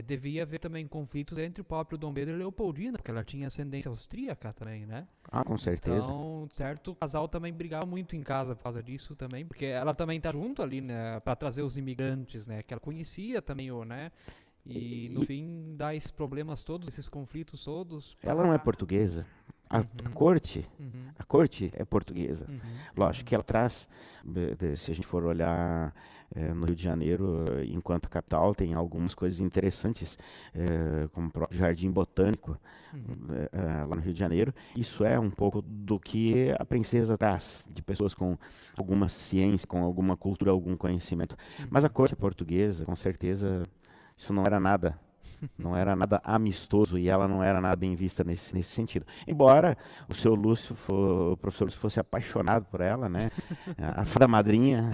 devia haver também conflitos entre o próprio Dom Pedro e Leopoldina, porque ela tinha ascendência austríaca também, né?
Ah, com certeza.
Então, certo, o casal também brigava muito em casa por causa disso também, porque ela também tá junto ali, né, para trazer os imigrantes, né, que ela conhecia também, né? E no fim dá esses problemas todos, esses conflitos todos.
Ela não é portuguesa. A corte, a corte é portuguesa. Lógico que ela traz, se a gente for olhar no Rio de Janeiro, enquanto capital, tem algumas coisas interessantes, como o próprio Jardim Botânico, lá no Rio de Janeiro. Isso é um pouco do que a princesa traz, de pessoas com alguma ciência, com alguma cultura, algum conhecimento. Mas a corte é portuguesa, com certeza, isso não era nada. Não era nada amistoso e ela não era nada bem vista nesse sentido. Embora o seu Lúcio, o professor Lúcio, fosse apaixonado por ela, né? A fada madrinha,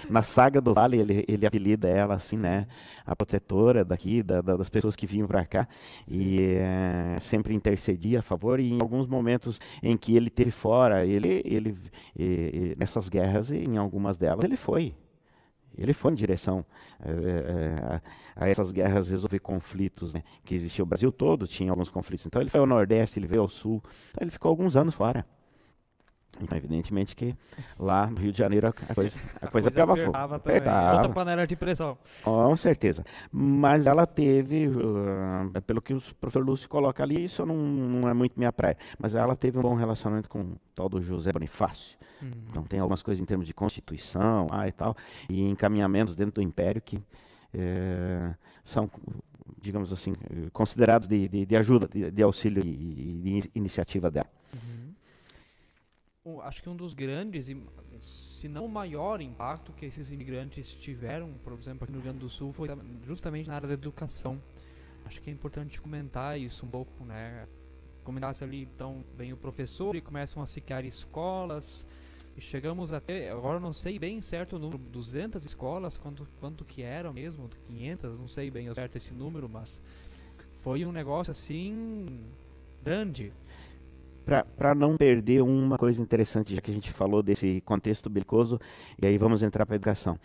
na saga do Vale, ele apelida ela assim, né? A protetora daqui, das pessoas que vinham para cá. E sempre intercedia a favor. E em alguns momentos em que ele esteve fora, nessas guerras, e em algumas delas, ele foi. Ele foi em direção a essas guerras, resolver conflitos, né, que existiam. O Brasil todo tinha alguns conflitos. Então ele foi ao Nordeste, ele veio ao Sul. Então ele ficou alguns anos fora. Então, evidentemente que lá no Rio de Janeiro a coisa pegava fogo.
Apertava. Outra panela de pressão.
Com certeza. Mas ela teve, pelo que o professor Lúcio coloca ali, isso não é muito minha praia. Mas ela teve um bom relacionamento com o tal do José Bonifácio. Então tem algumas coisas em termos de constituição e tal, e encaminhamentos dentro do Império que são, digamos assim, considerados de ajuda, de auxílio e de iniciativa dela.
Acho que um dos grandes, se não o maior impacto que esses imigrantes tiveram, por exemplo, aqui no Rio Grande do Sul, foi justamente na área da educação. Acho que é importante comentar isso um pouco, né? Comentasse ali, então, vem o professor e começam a se criar escolas, e chegamos até, agora não sei bem certo o número, 200 escolas, quanto que eram mesmo, 500, não sei bem certo esse número, mas foi um negócio assim, grande.
Para não perder uma coisa interessante, já que a gente falou desse contexto belicoso, e aí vamos entrar para a educação.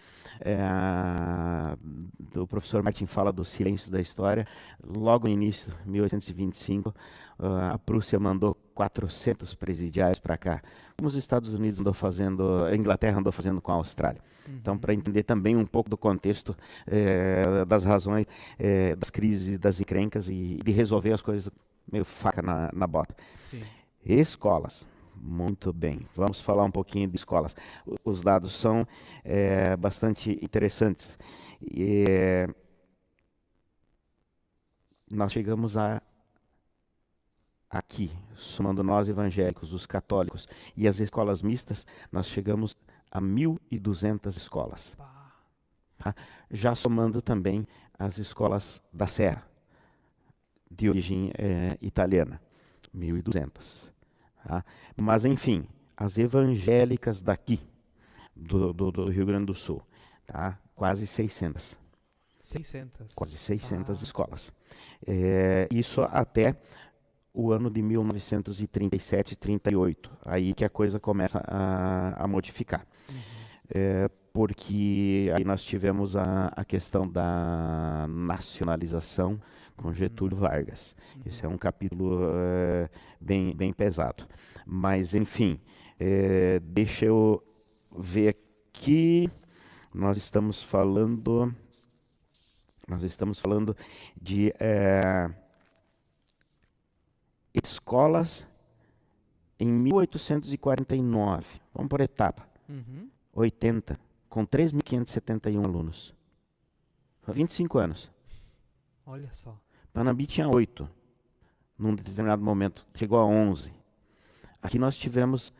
O professor Martin fala do silêncio da história. Logo no início, 1825, a Prússia mandou 400 presidiários para cá, como os Estados Unidos andou fazendo, a Inglaterra andou fazendo com a Austrália. Então, para entender também um pouco do contexto das razões, das crises, das encrencas e de resolver as coisas meio faca na bota.
Sim.
Escolas. Muito bem. Vamos falar um pouquinho de escolas. Os dados são bastante interessantes. Nós chegamos a aqui, somando nós evangélicos, os católicos e as escolas mistas, nós chegamos a 1.200 escolas. Tá? Já somando também as escolas da Serra, de origem italiana, 1.200. Tá? Mas, enfim, as evangélicas daqui, do Rio Grande do Sul, tá? Quase 600.
600.
Quase 600 escolas. Isso até o ano de 1937, 38. Aí que a coisa começa a modificar. Porque aí nós tivemos a questão da nacionalização com Getúlio Vargas. Esse é um capítulo bem pesado. Mas, enfim, deixa eu ver aqui. Nós estamos falando de escolas em 1849. Vamos por etapa. 80, com 3.571 alunos. 25 anos.
Olha só.
Panambi tinha 8. Num determinado momento, chegou a 11. Aqui nós tivemos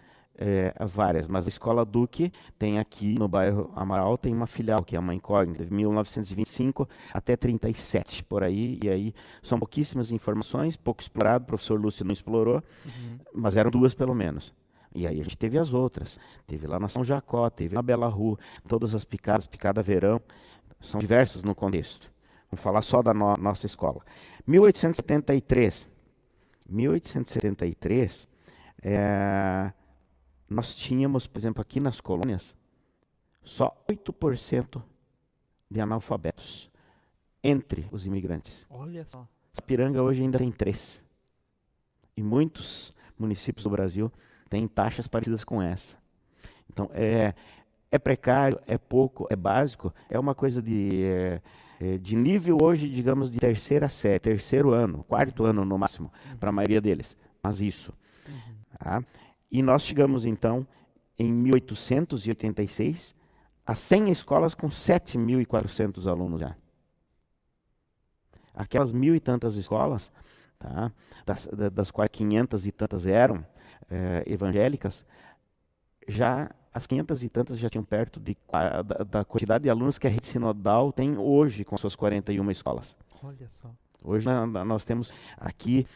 várias, mas a Escola Duque tem aqui no bairro Amaral, tem uma filial, que é uma incógnita, de 1925 até 37, por aí, e aí são pouquíssimas informações, pouco explorado, o professor Lúcio não explorou, mas eram 2 pelo menos. E aí a gente teve as outras, teve lá na São Jacó, teve na Bela Rua, todas as picadas, Picada Verão, são diversas no contexto. Vamos falar só da nossa escola. 1873, nós tínhamos, por exemplo, aqui nas colônias, só 8% de analfabetos entre os imigrantes.
Olha só.
Sapiranga hoje ainda tem 3%. E muitos municípios do Brasil têm taxas parecidas com essa. Então, é precário, é pouco, é básico, é uma coisa de nível hoje, digamos, de terceira série, terceiro ano, quarto ano no máximo, para a maioria deles. Mas isso. Tá? E nós chegamos, então, em 1886, a 100 escolas com 7.400 alunos já. Aquelas 1.000 e tantas escolas, tá? das quais 500 e tantas eram evangélicas, já as 500 e tantas já tinham perto da quantidade de alunos que a rede sinodal tem hoje com suas 41 escolas.
Olha só.
Hoje nós temos aqui,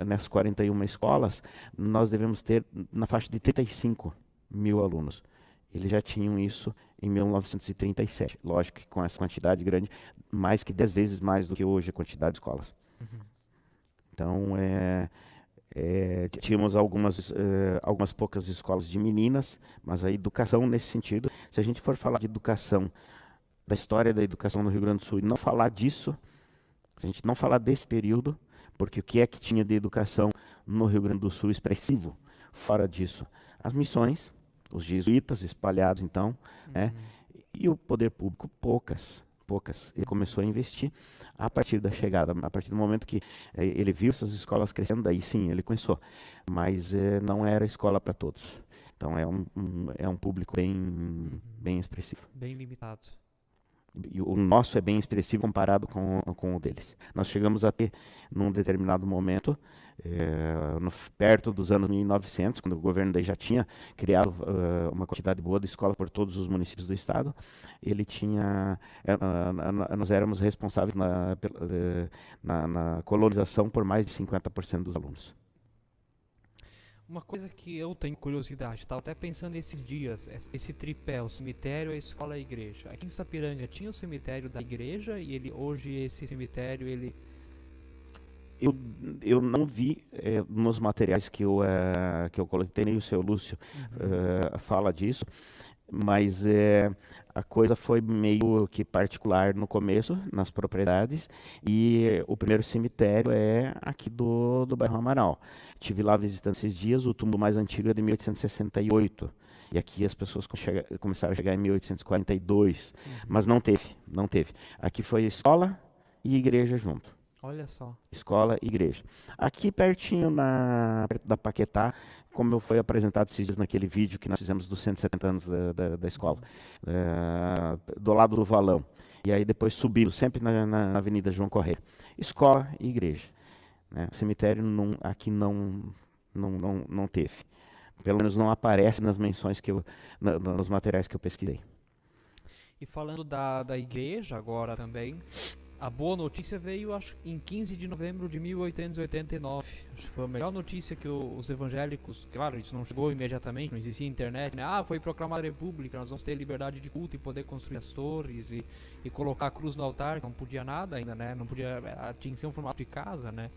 nessas 41 escolas, nós devemos ter na faixa de 35 mil alunos. Eles já tinham isso em 1937. Lógico que com essa quantidade grande, mais que 10 vezes mais do que hoje a quantidade de escolas. Então, tínhamos algumas poucas escolas de meninas, mas a educação nesse sentido, se a gente for falar de educação, da história da educação no Rio Grande do Sul, e não falar disso, se a gente não falar desse período, porque o que é que tinha de educação no Rio Grande do Sul expressivo, fora disso? As missões, os jesuítas espalhados então, e o poder público, poucas. Ele começou a investir a partir da chegada, a partir do momento que ele viu essas escolas crescendo, daí sim, ele começou. Mas não era escola para todos. Então é um público bem expressivo.
Bem limitado.
E o nosso é bem expressivo comparado com o deles. Nós chegamos a ter, num determinado momento, perto dos anos 1900, quando o governo daí já tinha criado uma quantidade boa de escolas por todos os municípios do estado, ele tinha, nós éramos responsáveis na colonização por mais de 50% dos alunos.
Uma coisa que eu tenho curiosidade, estava até pensando esses dias, esse tripé, o cemitério, a escola e a igreja. Aqui em Sapiranga tinha o cemitério da igreja e hoje esse cemitério, ele...
Eu não vi nos materiais que eu coletei, nem o seu Lúcio fala disso, mas a coisa foi meio que particular no começo, nas propriedades, e o primeiro cemitério é aqui do bairro Amaral. Tive lá visitando esses dias, o túmulo mais antigo é de 1868, e aqui as pessoas começaram a chegar em 1842, mas não teve. Aqui foi escola e igreja junto.
Olha só.
Escola e igreja. Aqui pertinho perto da Paquetá, como foi apresentado esses dias naquele vídeo que nós fizemos dos 170 anos da escola, do lado do valão. E aí depois subindo, sempre na Avenida João Correia. Escola e igreja. né? Cemitério aqui não teve. Pelo menos não aparece nas menções nos materiais que eu pesquisei.
E falando da igreja agora também, a boa notícia veio, acho, em 15 de novembro de 1889. Acho que foi a melhor notícia que os evangélicos, claro, isso não chegou imediatamente, não existia internet, né? Ah, foi proclamada a república, nós vamos ter liberdade de culto e poder construir as torres e colocar a cruz no altar, não podia nada ainda, né? Não podia, tinha que ser um formato de casa, né?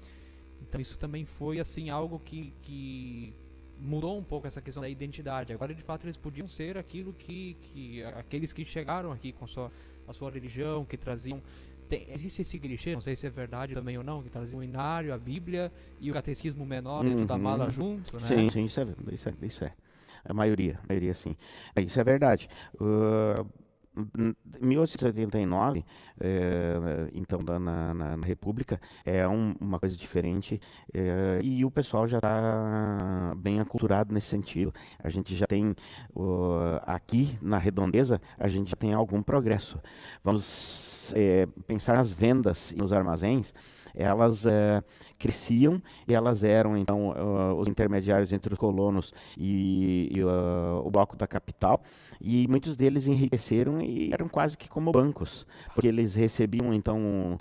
Então isso também foi, assim, algo que mudou um pouco essa questão da identidade. Agora, de fato, eles podiam ser aquilo que aqueles que chegaram aqui com a sua religião, que traziam... existe esse clichê, não sei se é verdade também ou não, que traziam o inário, a Bíblia e o catecismo menor dentro da mala junto, né?
Sim, isso é. A maioria sim. Isso é verdade. Em 1889, então na República, é uma coisa diferente, e o pessoal já está bem aculturado nesse sentido. A gente já tem, aqui na Redondeza, a gente já tem algum progresso. Vamos pensar nas vendas e nos armazéns, elas cresciam e elas eram, então, os intermediários entre os colonos e o bloco da capital, e muitos deles enriqueceram e eram quase que como bancos, porque eles recebiam, então,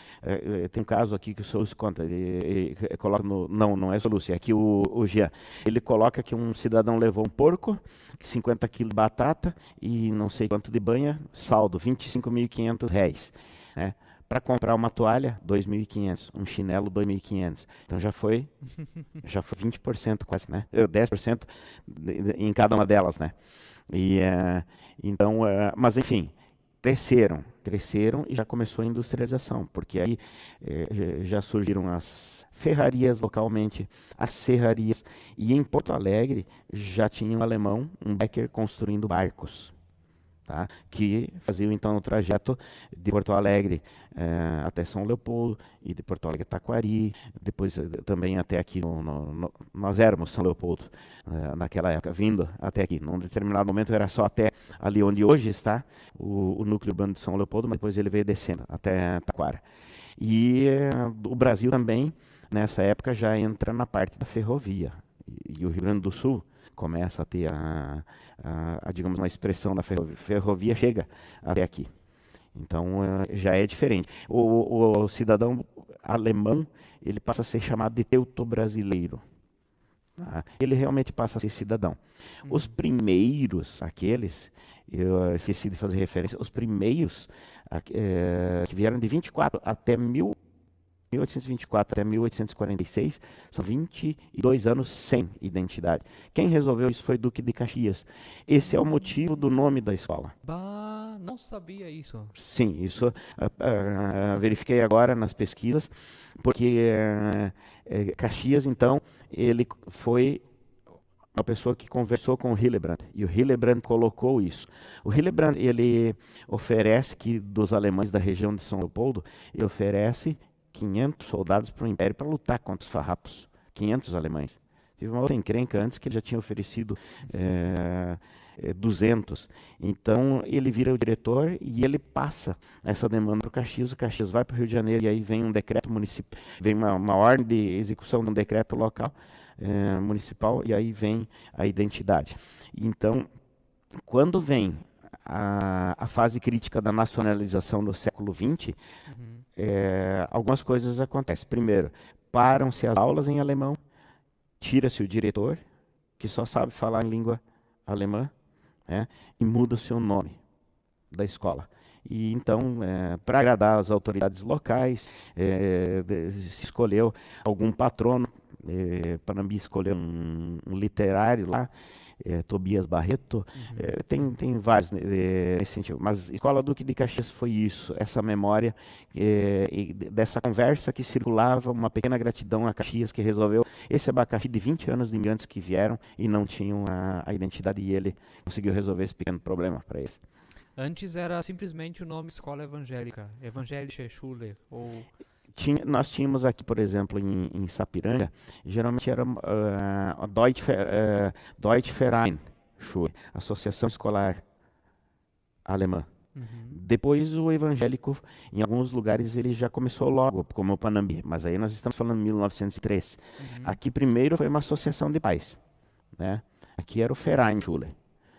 tem um caso aqui que o Soluço conta, ele coloca não é o Soluço, é aqui o Jean, ele coloca que um cidadão levou um porco, 50 quilos de batata e não sei quanto de banha, saldo, R$ 25.500, né? Para comprar uma toalha, 2.500, um chinelo, 2.500. Então já foi 20% quase, né? 10% em cada uma delas, né? E, então, mas enfim, cresceram e já começou a industrialização, porque aí já surgiram as ferrarias localmente, as serrarias, e em Porto Alegre já tinha um alemão, um Becker, construindo barcos. Tá? Que faziam então o trajeto de Porto Alegre até São Leopoldo, e de Porto Alegre a Taquari, depois também até aqui, nós éramos São Leopoldo naquela época, vindo até aqui. Num determinado momento era só até ali onde hoje está o núcleo urbano de São Leopoldo, mas depois ele veio descendo até Taquara. E o Brasil também, nessa época, já entra na parte da ferrovia, e o Rio Grande do Sul começa a ter digamos, uma expressão da ferrovia chega até aqui. Então, já é diferente. O cidadão alemão, ele passa a ser chamado de teuto-brasileiro. Tá? Ele realmente passa a ser cidadão. Os primeiros, aqueles, eu esqueci de fazer referência, os primeiros que vieram de 24 até 1824 até 1846, são 22 anos sem identidade. Quem resolveu isso foi Duque de Caxias. Esse é o motivo do nome da escola.
Bah, não sabia isso.
Sim, isso verifiquei agora nas pesquisas, porque Caxias, então, ele foi uma pessoa que conversou com o Hillebrand, e o Hillebrand colocou isso. O Hillebrand, ele oferece, que dos alemães da região de São Leopoldo, ele oferece 500 soldados para o Império para lutar contra os farrapos. 500 alemães. Tive uma outra encrenca antes que ele já tinha oferecido 200. Então ele vira o diretor e ele passa essa demanda para o Caxias vai para o Rio de Janeiro, e aí vem um decreto municipal, vem uma ordem de execução de um decreto local municipal, e aí vem a identidade. Então, quando vem a fase crítica da nacionalização do século XX, algumas coisas acontecem. Primeiro, param-se as aulas em alemão, tira-se o diretor, que só sabe falar em língua alemã, e muda-se o nome da escola. E então, para agradar as autoridades locais, se escolheu algum patrono. Panambi escolheu um literário lá, Tobias Barreto, tem vários nesse sentido, mas Escola Duque de Caxias foi isso, essa memória e dessa conversa que circulava, uma pequena gratidão a Caxias, que resolveu esse abacaxi de 20 anos de imigrantes que vieram e não tinham a identidade, e ele conseguiu resolver esse pequeno problema para eles.
Antes era simplesmente o nome Escola Evangélica, Evangelische Schule, ou...
Nós tínhamos aqui, por exemplo, em Sapiranga, geralmente era Deutsche Verein, Schule, Associação Escolar Alemã. Depois o evangélico, em alguns lugares, ele já começou logo, como o Panambi, mas aí nós estamos falando de 1903. Aqui primeiro foi uma associação de pais, né? Aqui era o Vereinschule.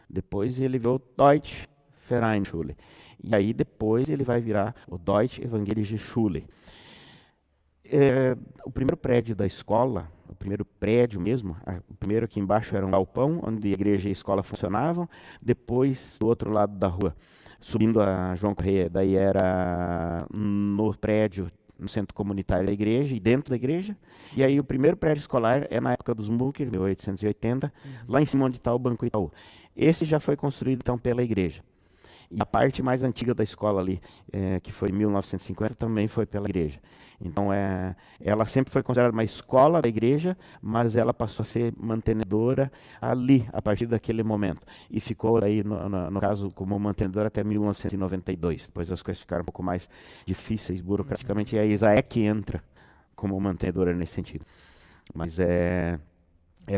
Depois ele virou Deutsche Vereinschule. E aí depois ele vai virar o Deutsche Evangelische Schule. O primeiro prédio da escola, o primeiro prédio mesmo, o primeiro aqui embaixo era um galpão, onde a igreja e a escola funcionavam. Depois, do outro lado da rua, subindo a João Correia, daí era no prédio, no centro comunitário da igreja e dentro da igreja. E aí o primeiro prédio escolar é na época dos Munker, 1880, lá em cima onde está o Banco Itaú. Esse já foi construído então pela igreja. E a parte mais antiga da escola ali, que foi em 1950, também foi pela igreja. Então, ela sempre foi considerada uma escola da igreja, mas ela passou a ser mantenedora ali, a partir daquele momento. E ficou aí, no caso, como mantenedora até 1992. Depois as coisas ficaram um pouco mais difíceis burocraticamente, e a ISAEC entra como mantenedora nesse sentido. Mas é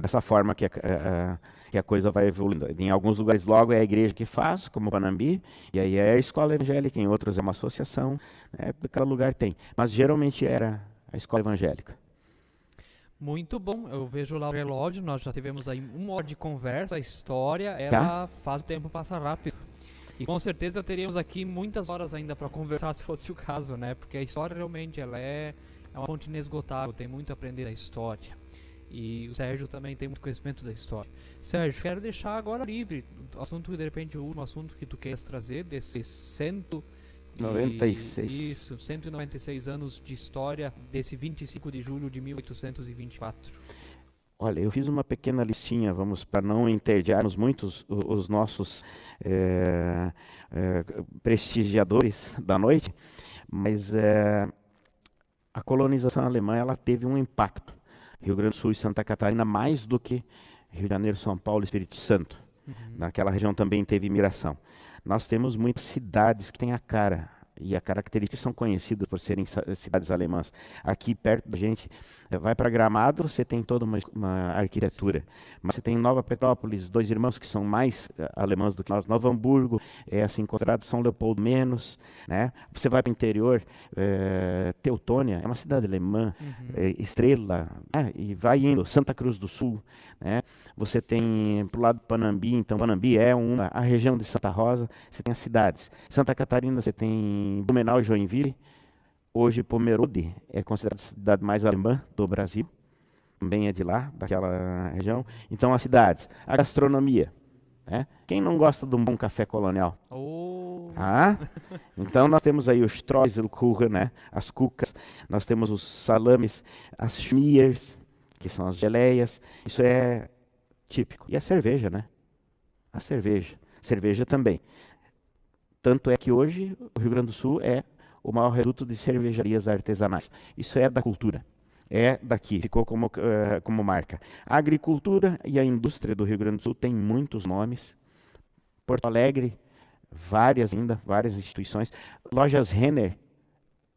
dessa forma que a coisa vai evoluindo. Em alguns lugares logo é a igreja que faz, como o Panambi, e aí é a escola evangélica, em outros é uma associação, né? Cada lugar tem. Mas geralmente era a escola evangélica.
Muito bom, eu vejo lá o relógio, nós já tivemos aí 1 hora de conversa, a história, ela faz o tempo passar rápido. E com certeza teríamos aqui muitas horas ainda para conversar, se fosse o caso, né? Porque a história realmente ela é uma fonte inesgotável, tem muito a aprender da história. E o Sérgio também tem muito conhecimento da história. Sérgio, quero deixar agora livre o assunto que de repente o último assunto que tu queres trazer desses 196 anos de história desse 25 de julho de 1824.
Olha, eu fiz uma pequena listinha, vamos, para não entediarmos muito os nossos prestigiadores da noite, mas a colonização alemã ela teve um impacto. Rio Grande do Sul e Santa Catarina, mais do que Rio de Janeiro, São Paulo e Espírito Santo. Naquela região também teve imigração. Nós temos muitas cidades que têm a cara, e a característica são conhecidas por serem cidades alemãs. Aqui perto da gente, vai para Gramado, você tem toda uma arquitetura. Mas você tem Nova Petrópolis, Dois Irmãos, que são mais alemãs do que nós. Novo Hamburgo, é assim considerado, São Leopoldo menos, né? Você vai para o interior, Teutônia, é uma cidade alemã, Estrela, e vai indo, Santa Cruz do Sul, né? Você tem para o lado do Panambi, então Panambi é a região de Santa Rosa, você tem as cidades. Santa Catarina, você tem Blumenau e Joinville. Hoje Pomerode é considerada a cidade mais alemã do Brasil, também é de lá, daquela região. Então as cidades, a gastronomia, né? Quem não gosta de um bom café colonial? Então nós temos aí os Streuselkuchen, né? As cucas, nós temos os salames, as schmiers, que são as geleias, isso é típico. E a cerveja, né? A cerveja também. Tanto é que hoje o Rio Grande do Sul é o maior reduto de cervejarias artesanais. Isso é da cultura, é daqui, ficou como marca. A agricultura e a indústria do Rio Grande do Sul tem muitos nomes. Porto Alegre, várias instituições. Lojas Renner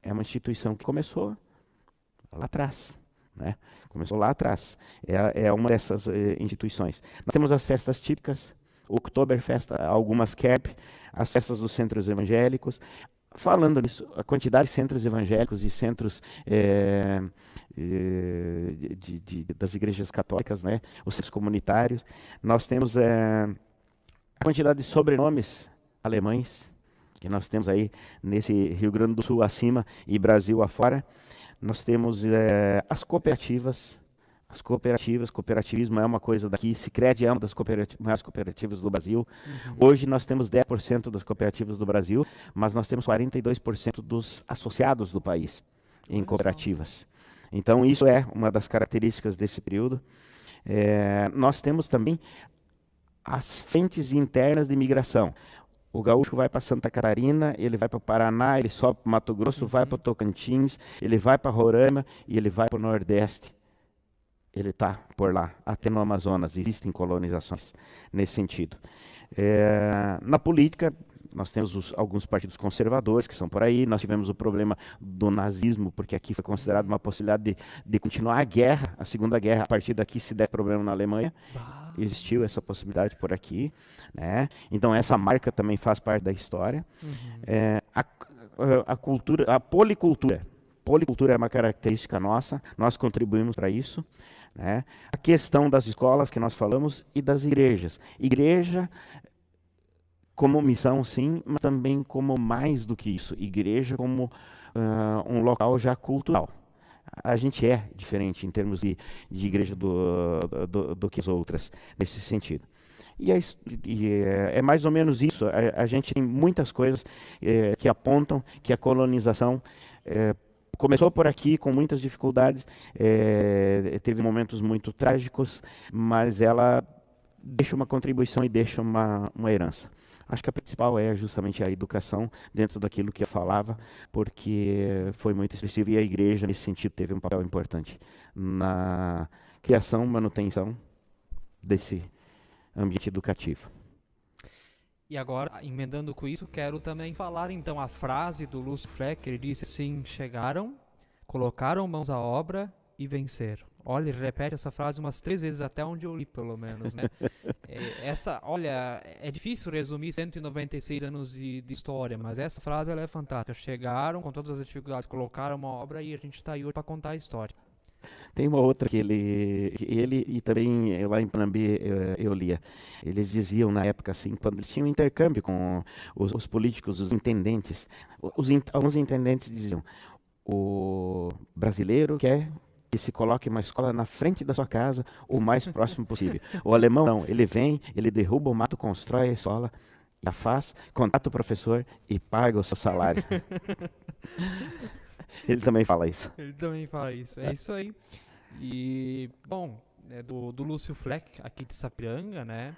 é uma instituição que começou lá atrás, né? Começou lá atrás, é uma dessas instituições. Nós temos as festas típicas, o Oktoberfest, algumas Kerb, as festas dos centros evangélicos. Falando nisso, a quantidade de centros evangélicos e centros das igrejas católicas, né? Os centros comunitários, nós temos a quantidade de sobrenomes alemães que nós temos aí nesse Rio Grande do Sul acima e Brasil afora. Nós temos as cooperativas. Cooperativismo é uma coisa daqui, Sicredi é uma das maiores cooperativas do Brasil. Hoje nós temos 10% das cooperativas do Brasil, mas nós temos 42% dos associados do país em cooperativas. Então isso é uma das características desse período. Nós temos também as frentes internas de imigração. O gaúcho vai para Santa Catarina, ele vai para o Paraná, ele sobe para o Mato Grosso, vai para o Tocantins, ele vai para Roraima e ele vai para o Nordeste. Ele está por lá, até no Amazonas. Existem colonizações nesse sentido. Na política, nós temos alguns partidos conservadores que são por aí. Nós tivemos o problema do nazismo, porque aqui foi considerado uma possibilidade de continuar a guerra, a Segunda Guerra, a partir daqui se der problema na Alemanha. existiu essa possibilidade por aqui, né? Então essa marca também faz parte da história. A cultura, a policultura. Policultura é uma característica nossa, nós contribuímos para isso, né? A questão das escolas que nós falamos e das igrejas. Igreja como missão, sim, mas também como mais do que isso. Igreja como um local já cultural. A gente é diferente em termos de igreja do que as outras, nesse sentido. E é mais ou menos isso. A gente tem muitas coisas que apontam que a colonização começou por aqui com muitas dificuldades, teve momentos muito trágicos, mas ela deixa uma contribuição e deixa uma herança. Acho que a principal é justamente a educação dentro daquilo que eu falava, porque foi muito expressivo e a igreja, nesse sentido, teve um papel importante na criação, manutenção desse ambiente educativo.
E agora, emendando com isso, quero também falar então a frase do Lúcio Fleck. Ele disse assim: chegaram, colocaram mãos à obra e venceram. Olha, ele repete essa frase umas 3 vezes, até onde eu li, pelo menos, né? Olha, é difícil resumir 196 anos de história, mas essa frase ela é fantástica. Chegaram com todas as dificuldades, colocaram uma obra e a gente está aí hoje para contar a história.
Tem uma outra que ele e também lá em Panambi eu lia. Eles diziam na época assim, quando eles tinham intercâmbio com os políticos, os intendentes, alguns intendentes diziam: o brasileiro quer que se coloque uma escola na frente da sua casa o mais próximo possível. O alemão não, ele vem, ele derruba o mato, constrói a escola, já faz, contrata o professor e paga o seu salário. Ele também fala isso.
Ele também fala isso, é isso aí. E, bom, do Lúcio Fleck, aqui de Sapiranga, né?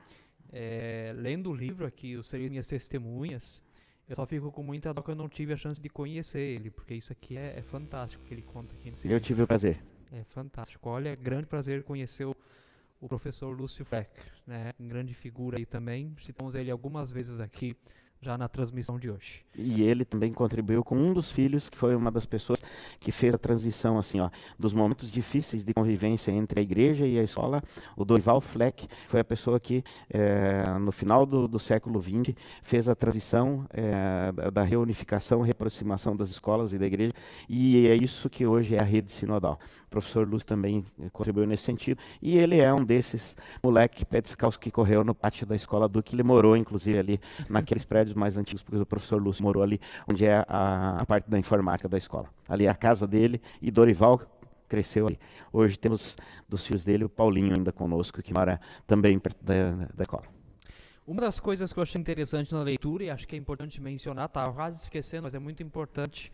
Lendo o livro aqui, Os Seres Minhas Testemunhas, eu só fico com muita dó que eu não tive a chance de conhecer ele, porque isso aqui é fantástico que ele conta aqui nesse livro.
Eu tive o prazer.
É fantástico. Olha, grande prazer conhecer o professor Lúcio Fleck, né? Grande figura aí também. Citamos ele algumas vezes aqui já na transmissão de hoje.
E ele também contribuiu com um dos filhos, que foi uma das pessoas que fez a transição, assim, ó, dos momentos difíceis de convivência entre a igreja e a escola. O Dorival Fleck foi a pessoa que, no final do século XX, fez a transição da reunificação, reaproximação das escolas e da igreja, e é isso que hoje é a rede sinodal. O professor Lúcio também contribuiu nesse sentido, e ele é um desses moleque pé descalço que correu no pátio da escola Duque. Ele morou, inclusive, ali naqueles prédios mais antigos, porque o professor Lúcio morou ali, onde é a parte da informática da escola. Ali é a casa dele, e Dorival cresceu ali. Hoje temos dos filhos dele o Paulinho ainda conosco, que mora também perto da escola.
Uma das coisas que eu achei interessante na leitura, e acho que é importante mencionar, estava quase esquecendo, mas é muito importante,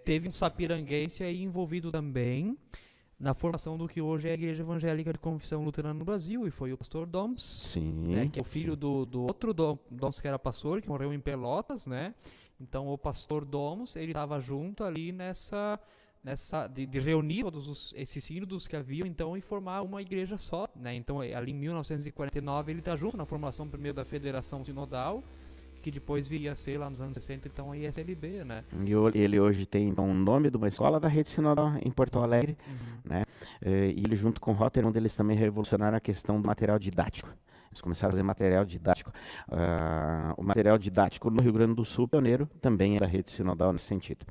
teve um sapiranguense aí envolvido também na formação do que hoje é a Igreja Evangélica de Confissão Luterana no Brasil, e foi o pastor Doms,
Sim,
né, que é o filho do outro Doms que era pastor, que morreu em Pelotas, né? Então o pastor Doms, ele estava junto ali de reunir todos esses sínodos que haviam, então, e formar uma igreja só, né? Então ali em 1949 ele está junto na formação primeiro da Federação Sinodal, que depois viria a ser lá nos anos 60, então a ISLB, né?
E ele hoje tem então, o nome de uma escola da rede sinodal em Porto Alegre, né? E ele junto com o Rotary, eles também revolucionaram a questão do material didático. Eles começaram a fazer material didático. O material didático no Rio Grande do Sul, pioneiro, também era rede sinodal nesse sentido.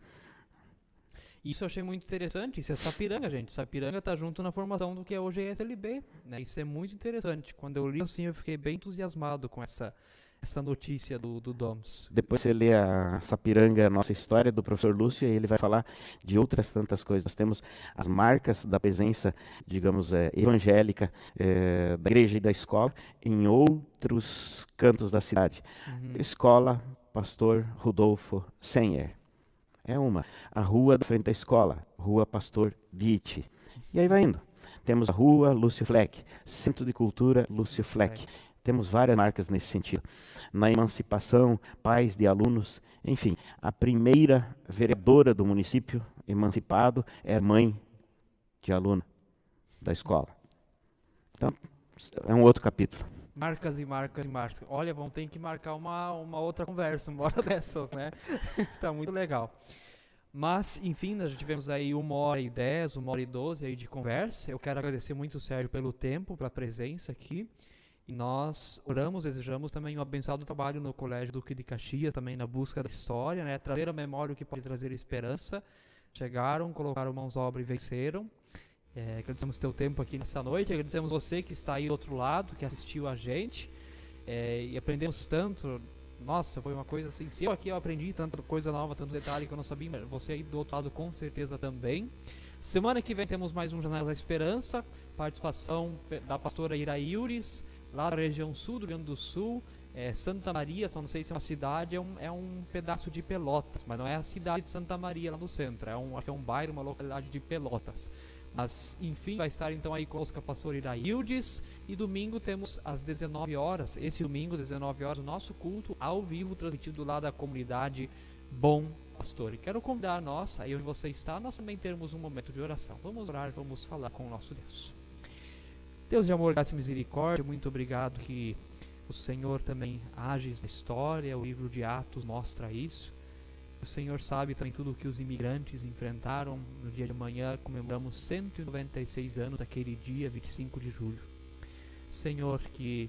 Isso eu achei muito interessante. Isso é Sapiranga, gente. Sapiranga está junto na formação do que é hoje a ISLB, né? Isso é muito interessante. Quando eu li assim, eu fiquei bem entusiasmado com essa notícia do Doms.
Depois você lê a Sapiranga, a nossa história do professor Lúcio, e ele vai falar de outras tantas coisas. Nós temos as marcas da presença, digamos, evangélica da igreja e da escola em outros cantos da cidade. Escola Pastor Rudolfo Senher. É uma. A rua da frente da escola, Rua Pastor Ditti. E aí vai indo. Temos a Rua Lúcio Fleck, Centro de Cultura Lúcio Fleck. Temos várias marcas nesse sentido. Na emancipação, pais de alunos, enfim, a primeira vereadora do município emancipado é mãe de aluno da escola. Então, é um outro capítulo.
Marcas e marcas e marcas. Olha, vamos ter que marcar uma outra conversa, uma hora dessas, né? Tá muito legal. Mas, enfim, nós já tivemos aí 1h10, 1h12 aí de conversa. Eu quero agradecer muito o Sérgio pelo tempo, pela presença aqui. E nós oramos, desejamos também um abençoado trabalho no Colégio Duque de Caxias, também na busca da história, né? Trazer à memória o que pode trazer esperança. Chegaram, colocaram mãos à obra e venceram. Agradecemos teu tempo aqui nessa noite, agradecemos você que está aí do outro lado, que assistiu a gente, e aprendemos tanto. Nossa, foi uma coisa assim, se eu aqui eu aprendi tanta coisa nova, tanto detalhe que eu não sabia, mas você aí do outro lado com certeza também. Semana que vem temos mais um Janelas da Esperança, participação da pastora Ira Iures, lá da região sul do Rio Grande do Sul, Santa Maria, só não sei se é uma cidade, é um pedaço de Pelotas, mas não é a cidade de Santa Maria lá no centro, acho que é um bairro, uma localidade de Pelotas. Mas, enfim, vai estar então aí conosco a pastora Iraildes. E domingo temos às 19 horas, esse domingo, 19 horas, o nosso culto ao vivo, transmitido lá da comunidade Bom Pastor. E quero convidar nós, aí onde você está, nós também termos um momento de oração. Vamos orar, vamos falar com o nosso Deus. Deus de amor, graça e misericórdia, muito obrigado que o Senhor também age na história, o livro de Atos mostra isso. O Senhor sabe também tudo o que os imigrantes enfrentaram. No dia de amanhã comemoramos 196 anos daquele dia, 25 de julho. Senhor, que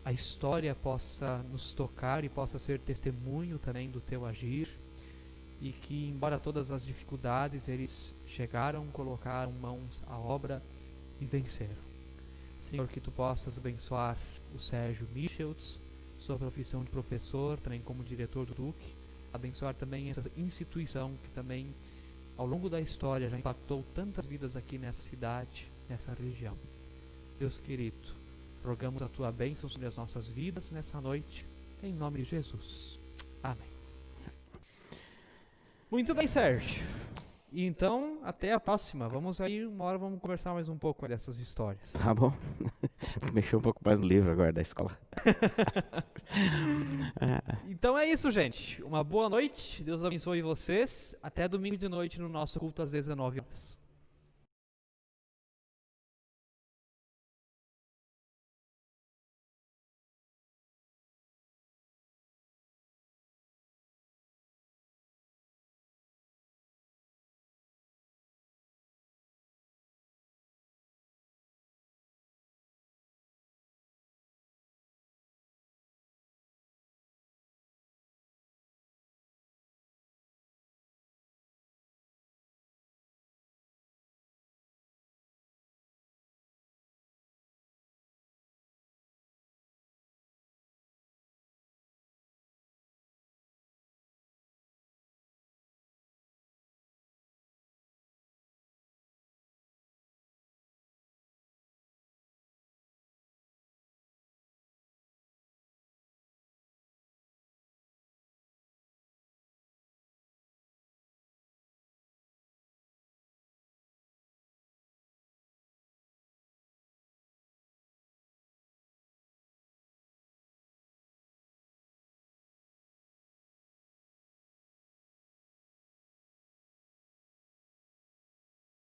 a história possa nos tocar e possa ser testemunho também do Teu agir. E que, embora todas as dificuldades, eles chegaram, colocaram mãos à obra e venceram. Senhor, que Tu possas abençoar o Sérgio Micheltz, sua profissão de professor, também como diretor do Duque. Abençoar também essa instituição que também ao longo da história já impactou tantas vidas aqui nessa cidade, nessa região. Deus querido, rogamos a Tua bênção sobre as nossas vidas nessa noite, em nome de Jesus. Amém. Muito bem, Sérgio. E então, até a próxima. Vamos aí, uma hora vamos conversar mais um pouco dessas histórias.
Tá bom. Mexer um pouco mais no livro agora da escola.
Então é isso, gente. Uma boa noite. Deus abençoe vocês. Até domingo de noite no nosso culto às 19 horas.